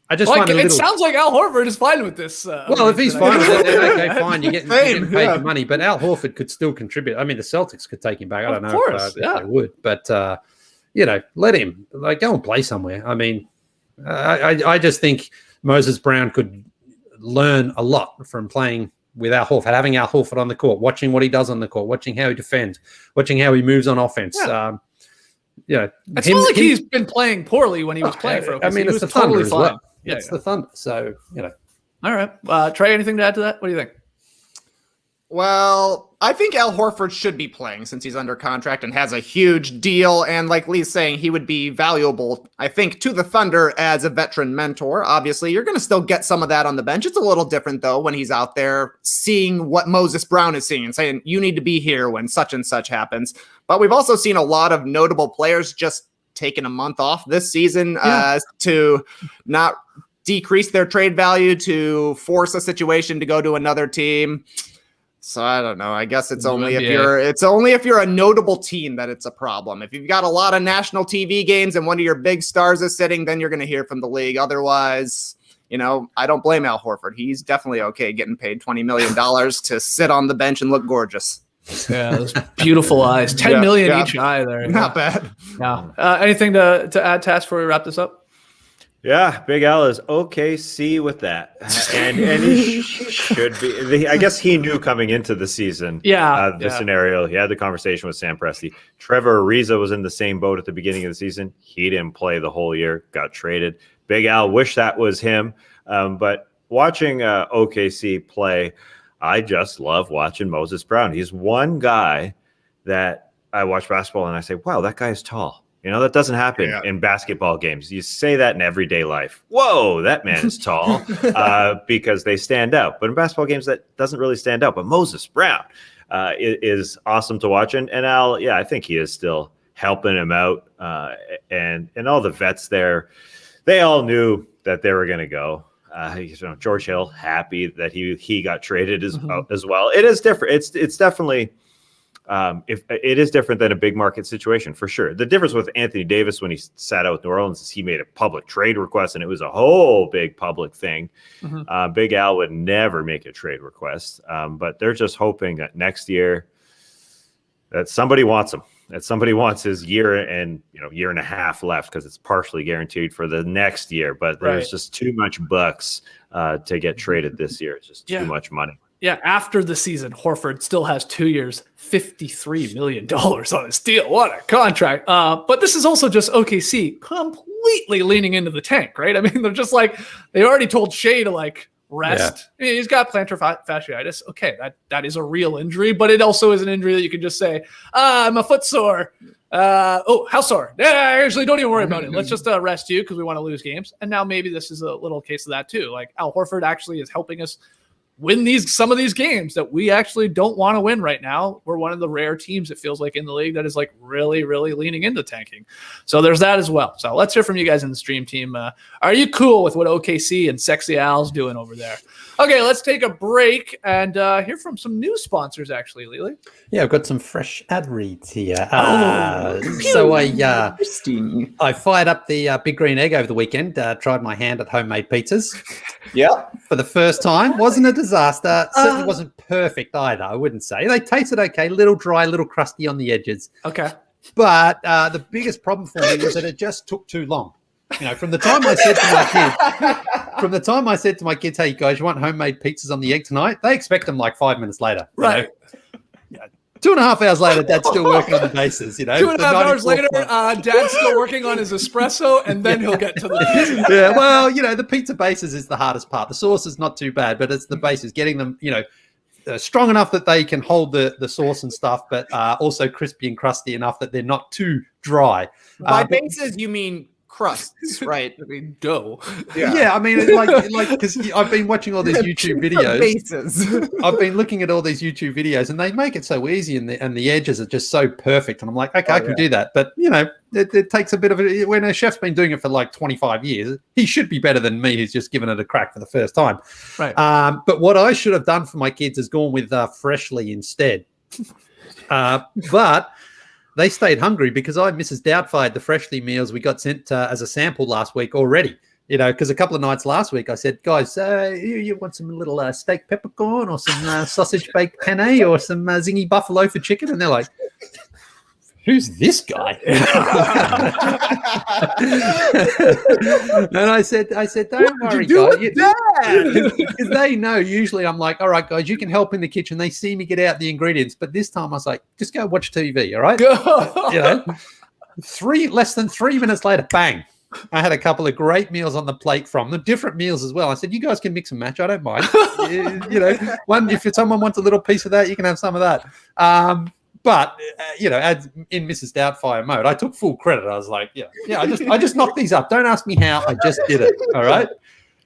find it sounds like Al Horford is fine with this. Well, if he's fine with it, then okay, fine. You're getting paid your money. But Al Horford could still contribute. I mean, the Celtics could take him back. I don't know if they would. But, let him. Go and play somewhere. I mean, I just think Moses Brown could learn a lot from playing with Al Horford, having Al Horford on the court, watching what he does on the court, watching how he defends, watching how he moves on offense. It's not like he's been playing poorly when he was playing for OKC. I mean, it's the Thunder as well. It's the Thunder. So, All right. Trey, anything to add to that? What do you think? Well, I think Al Horford should be playing since he's under contract and has a huge deal. And like Lee's saying, he would be valuable, I think, to the Thunder as a veteran mentor. Obviously, you're going to still get some of that on the bench. It's a little different, though, when he's out there seeing what Moses Brown is seeing and saying, you need to be here when such and such happens. But we've also seen a lot of notable players just taking a month off this season to not decrease their trade value, to force a situation to go to another team. So I don't know. I guess it's only if you're a notable team that it's a problem. If you've got a lot of national TV games and one of your big stars is sitting, then you're going to hear from the league. Otherwise, I don't blame Al Horford. He's definitely okay getting paid $20 million to sit on the bench and look gorgeous. Yeah, those beautiful eyes. $10 million each eye there. Not bad. Yeah. Anything to add, Tass, before we wrap this up? Yeah, Big Al is OKC with that, and he should be. I guess he knew coming into the season. Scenario. He had the conversation with Sam Presti. Trevor Ariza was in the same boat at the beginning of the season. He didn't play the whole year. Got traded. Big Al wish that was him. But watching OKC play, I just love watching Moses Brown. He's one guy that I watch basketball and I say, "Wow, that guy is tall." That doesn't happen in basketball games. You say that in everyday life. Whoa, that man is tall because they stand out. But in basketball games, that doesn't really stand out. But Moses Brown is awesome to watch. And Al, I think he is still helping him out. And all the vets there, they all knew that they were going to go. George Hill, happy that he got traded as well. It is different. It's definitely if it is different than a big market situation for sure. The difference with Anthony Davis when he sat out with New Orleans is he made a public trade request, and it was a whole big public thing. Big Al would never make a trade request, but they're just hoping that next year that somebody wants him. That somebody wants his year and year and a half left because it's partially guaranteed for the next year. But there's just too much bucks to get traded this year. It's just too much money. Yeah, after the season, Horford still has 2 years, $53 million on his deal. What a contract. But this is also just OKC completely leaning into the tank, right? I mean, they're just like, they already told Shea to rest. I mean, he's got plantar fasciitis. Okay, that is a real injury, but it also is an injury that you can just say, I'm a foot sore. How sore? Yeah, actually, don't even worry about it. Let's just rest you because we want to lose games. And now maybe this is a little case of that too. Like Al Horford actually is helping us win some of these games that we actually don't want to win right now. We're one of the rare teams, it feels like, in the league that is really, really leaning into tanking. So there's that as well. So let's hear from you guys in the stream team. Are you cool with what OKC and Sexy Al's doing over there? Okay, let's take a break and hear from some new sponsors, actually, Lily. Yeah, I've got some fresh ad reads here. So I fired up the Big Green Egg over the weekend, tried my hand at homemade pizzas. Yeah. For the first time. Wasn't a disaster. Certainly wasn't perfect either, I wouldn't say. They tasted okay, little dry, little crusty on the edges. Okay. But the biggest problem for me was that it just took too long. From the time I said to my kids, hey, guys, you want homemade pizzas on the egg tonight? They expect them 5 minutes later. Right. 2.5 hours later, Dad's still working on the bases. 2.5 hours later, Dad's still working on his espresso, and then he'll get to the pizza. Yeah, well, the pizza bases is the hardest part. The sauce is not too bad, but it's the bases, getting them, strong enough that they can hold the sauce and stuff, but also crispy and crusty enough that they're not too dry. By bases, you mean crusts, right? I mean, dough. Yeah, I mean, because I've been watching all these YouTube videos. Bases. I've been looking at all these YouTube videos, and they make it so easy, and the edges are just so perfect. And I'm like, okay, I can do that. But it takes a bit of it. When a chef's been doing it for 25 years, he should be better than me, who's just given it a crack for the first time. Right. But what I should have done for my kids is gone with Freshly instead. But they stayed hungry because I Mrs. Doubtfired the Freshly meals we got sent as a sample last week already. Because a couple of nights last week I said, guys, you want some little steak peppercorn or some sausage baked penne or some zingy buffalo for chicken? And they're like, who's this guy? And I said, don't worry, guys. Because they know usually I'm like, all right, guys, you can help in the kitchen. They see me get out the ingredients. But this time I was like, just go watch TV, all right? Less than 3 minutes later, bang. I had a couple of great meals on the plate from them, different meals as well. I said, you guys can mix and match. I don't mind. One, if someone wants a little piece of that, you can have some of that. But as in Mrs. Doubtfire mode, I took full credit. I was like, I just knocked these up. Don't ask me how. I just did it. All right.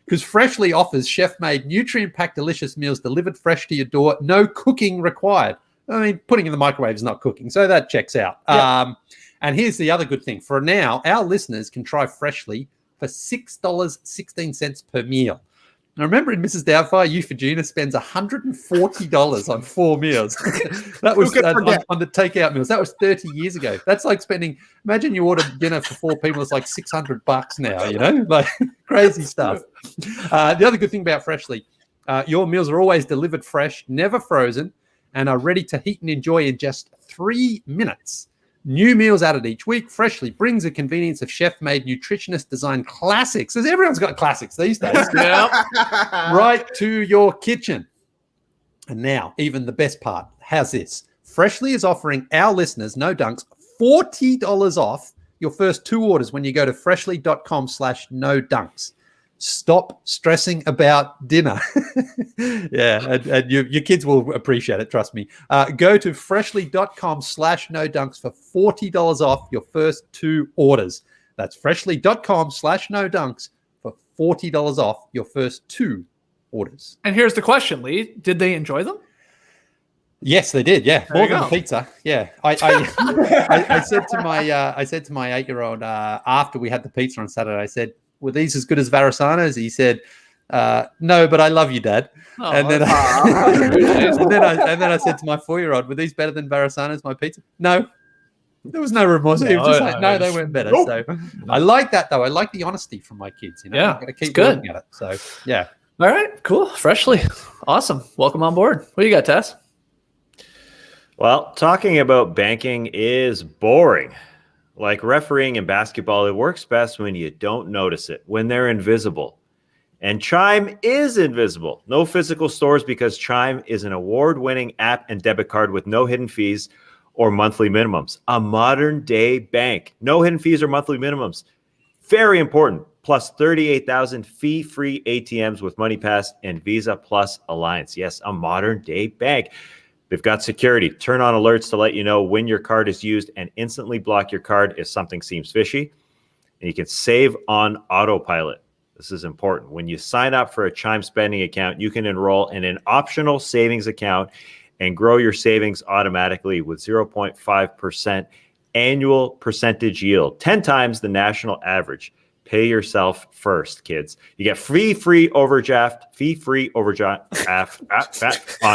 Because Freshly offers chef-made, nutrient-packed, delicious meals delivered fresh to your door. No cooking required. I mean, putting in the microwave is not cooking, so that checks out. Yeah. And here's the other good thing. For now, our listeners can try Freshly for $6.16 per meal. Now, remember in Mrs. Doubtfire, Euphigenia spends $140 on 4 meals. That was on the takeout meals. That was 30 years ago. That's like spending, imagine you order dinner for 4 people, it's like $600 now, like crazy stuff. The other good thing about Freshly, your meals are always delivered fresh, never frozen, and are ready to heat and enjoy in just 3 minutes. New meals added each week. Freshly brings the convenience of chef-made, nutritionist-designed classics, as everyone's got classics these days, right to your kitchen. And now, even the best part. How's this? Freshly is offering our listeners, No Dunks, $40 off your first 2 orders when you go to freshly.com/nodunks. Stop stressing about dinner. And your kids will appreciate it, trust me. Go to freshly.com/nodunks for $40 off your first 2 orders. That's freshly.com/nodunks for $40 off your first 2 orders. And here's the question, Lee. Did they enjoy them? Yes, they did. Yeah, more than a pizza. Yeah, I said to my 8-year-old after we had the pizza on Saturday, I said, were these as good as Verasano's? He said, No, but I love you, Dad. Oh, and then I said to my 4-year-old, were these better than Barasana's, my pizza? No. There was no remorse. He was just like, no, they weren't better. Nope. So I like that, though. I like the honesty from my kids. Yeah, I'm going to keep good. working at it. So, yeah. All right, cool. Freshly. Awesome. Welcome on board. What do you got, Tess? Well, talking about banking is boring. Like refereeing in basketball, it works best when you don't notice it, when they're invisible. And Chime is invisible. No physical stores because Chime is an award-winning app and debit card with no hidden fees or monthly minimums. A modern-day bank. No hidden fees or monthly minimums. Very important. Plus 38,000 fee-free ATMs with MoneyPass and Visa Plus Alliance. Yes, a modern-day bank. They've got security. Turn on alerts to let you know when your card is used and instantly block your card if something seems fishy. And you can save on autopilot. This is important. When you sign up for a Chime spending account, you can enroll in an optional savings account and grow your savings automatically with 0.5% annual percentage yield, 10 times the national average. Pay yourself first, kids. You get fee-free overdraft on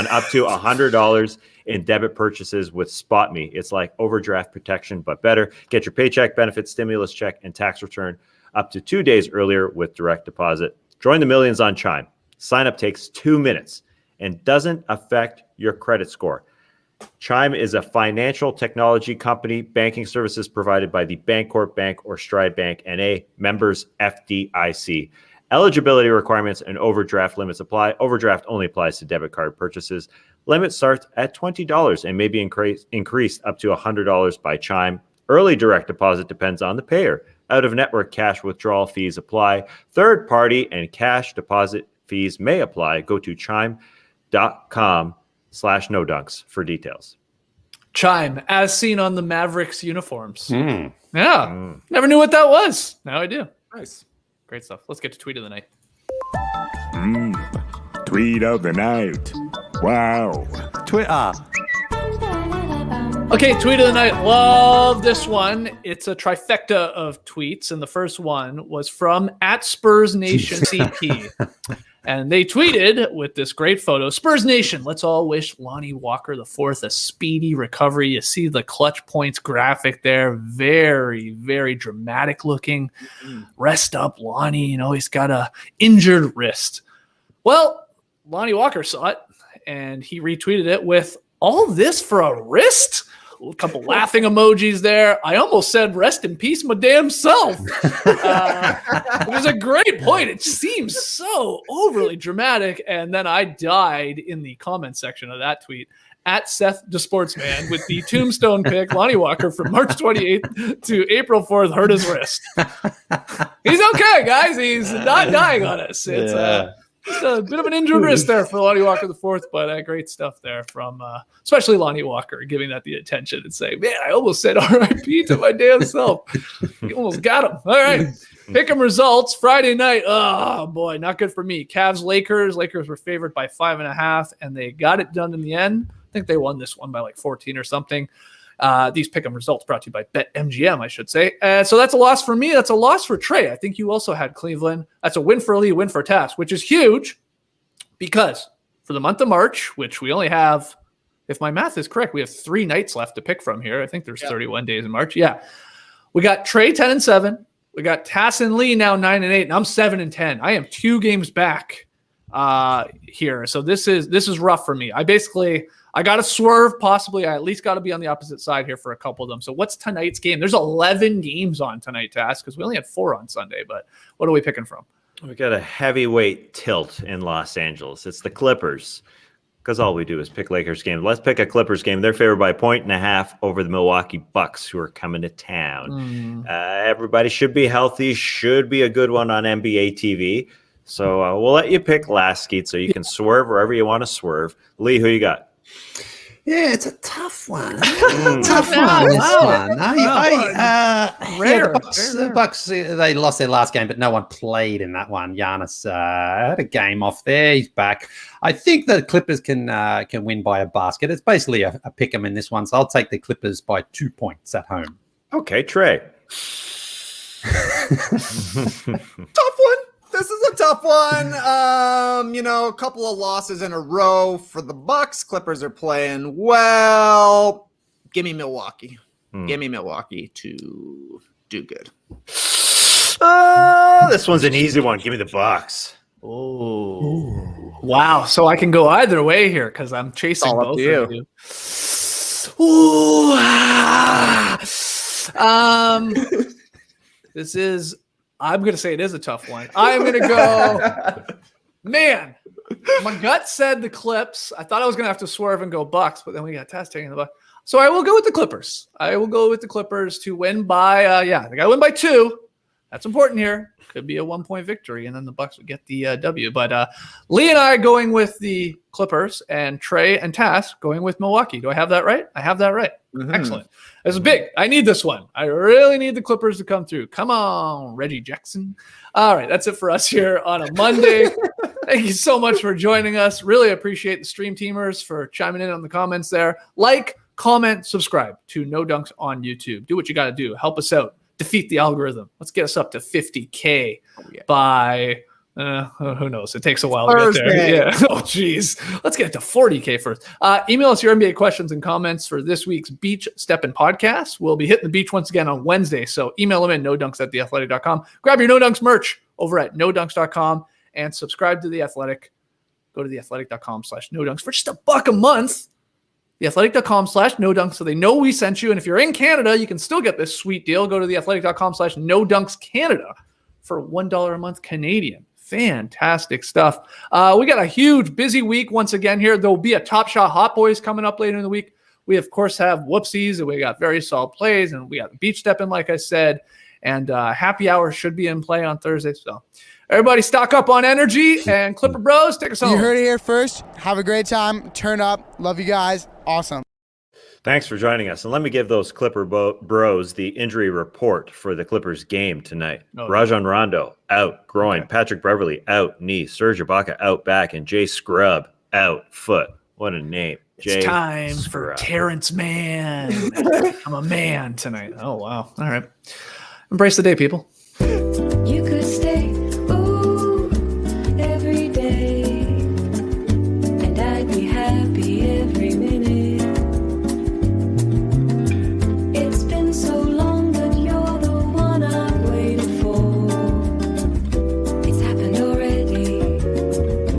up to $100 in debit purchases with SpotMe. It's like overdraft protection, but better. Get your paycheck, benefit, stimulus check, and tax return up to 2 days earlier with direct deposit. Join the millions on Chime. Sign up takes 2 minutes and doesn't affect your credit score. Chime is a financial technology company. Banking services provided by the Bancorp Bank or Stride Bank NA, members FDIC. Eligibility requirements and overdraft limits apply. Overdraft only applies to debit card purchases. Limit starts at $20 and may be increased up to $100 by Chime. Early direct deposit depends on the payer. Out-of-network cash withdrawal fees apply. Third-party and cash deposit fees may apply. Go to chime.com/no-dunks for details. Chime, as seen on the Mavericks uniforms. Mm. Yeah. Never knew what that was. Now I do. Nice. Great stuff. Let's get to tweet of the night. Tweet of the night. Wow. Twitter. Okay, tweet of the night. Love this one. It's a trifecta of tweets, and the first one was from @SpursNationCP. And they tweeted with this great photo. Spurs Nation, let's all wish Lonnie Walker IV a speedy recovery. You see the clutch points graphic there. Very, very dramatic looking. Rest up, Lonnie. You know, he's got a injured wrist. Well, Lonnie Walker saw it, and he retweeted it with all this for a wrist? A couple laughing emojis there. I almost said, rest in peace, my damn self. It was a great point. It seems so overly dramatic. And then I died in the comment section of that tweet @SethTheSportsman with the tombstone pick. Lonnie Walker from March 28th to April 4th hurt his wrist. He's okay, guys. He's not dying on us. It's just a bit of an injured wrist there for Lonnie Walker IV, but great stuff there from especially Lonnie Walker, giving that the attention and saying, man, I almost said RIP to my damn self. You almost got him. All right. Pick 'em results. Friday night. Oh, boy, not good for me. Cavs, Lakers. Lakers were favored by 5.5, and they got it done in the end. I think they won this one by like 14 or something. These pick 'em results brought to you by BetMGM, I should say. So that's a loss for me. That's a loss for Trey. I think you also had Cleveland. That's a win for Lee, win for Tass, which is huge because for the month of March, which we only have, if my math is correct, we have 3 nights left to pick from here. I think there's 31 days in March. Yeah. We got Trey 10-7. We got Tass and Lee now 9-8, and I'm 7-10. I am 2 games back here. So this is rough for me. I got to swerve possibly. I at least got to be on the opposite side here for a couple of them. So what's tonight's game? There's 11 games on tonight, Tass, because we only had 4 on Sunday. But what are we picking from? We got a heavyweight tilt in Los Angeles. It's the Clippers, because all we do is pick Lakers games. Let's pick a Clippers game. They're favored by 1.5 over the Milwaukee Bucks, who are coming to town. Everybody should be healthy. Should be a good one on NBA TV. So we'll let you pick last, Skeet, so you can swerve wherever you want to swerve. Lee, who you got? Yeah, it's a tough one. Tough one, this one. The Bucks, they lost their last game, but no one played in that one. Giannis had a game off there. He's back. I think the Clippers can win by a basket. It's basically a pick 'em in this one, so I'll take the Clippers by 2 points at home. Okay, Trey. Tough one. This is a tough tough one. A couple of losses in a row for the Bucks. Clippers are playing well. Give me Milwaukee. Give me Milwaukee to do good. This one's an easy one. Give me the Bucks. Oh, wow. So I can go either way here because I'm chasing all up both to of you. Ooh, this is, I'm going to say it is a tough one. I'm going to go, man, my gut said the Clips. I thought I was going to have to swerve and go Bucks, but then we got Taz taking the Bucks. So I will go with the Clippers. I will go with the Clippers to win by, I think I win by 2. That's important here. Could be a 1-point victory, and then the Bucks would get the W. But Lee and I are going with the Clippers, and Trey and Tass going with Milwaukee. Do I have that right? I have that right. Mm-hmm. Excellent. This is big. I need this one. I really need the Clippers to come through. Come on, Reggie Jackson. All right, that's it for us here on a Monday. Thank you so much for joining us. Really appreciate the stream teamers for chiming in on the comments there. Like, comment, subscribe to No Dunks on YouTube. Do what you got to do. Help us out. Defeat the algorithm. Let's get us up to 50K by, who knows? It takes a while to get there. Yeah. Oh, geez. Let's get to 40K first. Email us your NBA questions and comments for this week's Beach Steppin' podcast. We'll be hitting the beach once again on Wednesday, so email them in, nodunks@theathletic.com. Grab your No Dunks merch over at nodunks.com and subscribe to The Athletic. Go to theathletic.com/nodunks for just $1 a month. theathletic.com/nodunks so they know we sent you. And if you're in Canada, you can still get this sweet deal. Go to theathletic.com/nodunkscanada for $1 a month Canadian. Fantastic stuff. We got a huge busy week once again here. There'll be a Top Shot Hot Boys coming up later in the week. We, of course, have Whoopsies, and we got very solid plays, and we got the Beach Steppin', like I said, and Happy Hour should be in play on Thursday. So everybody stock up on energy, and Clipper Bros, take us home. You heard it here first. Have a great time. Turn up. Love you guys. Awesome. Thanks for joining us. And let me give those Clipper bros the injury report for the Clippers game tonight. Rajon Rondo, out, groin. Okay. Patrick Beverley, out, knee. Serge Ibaka, out, back. And Jay Scrubb, out, foot. What a name. It's time for Terrence Mann. I'm a man tonight. Oh, wow. All right. Embrace the day, people.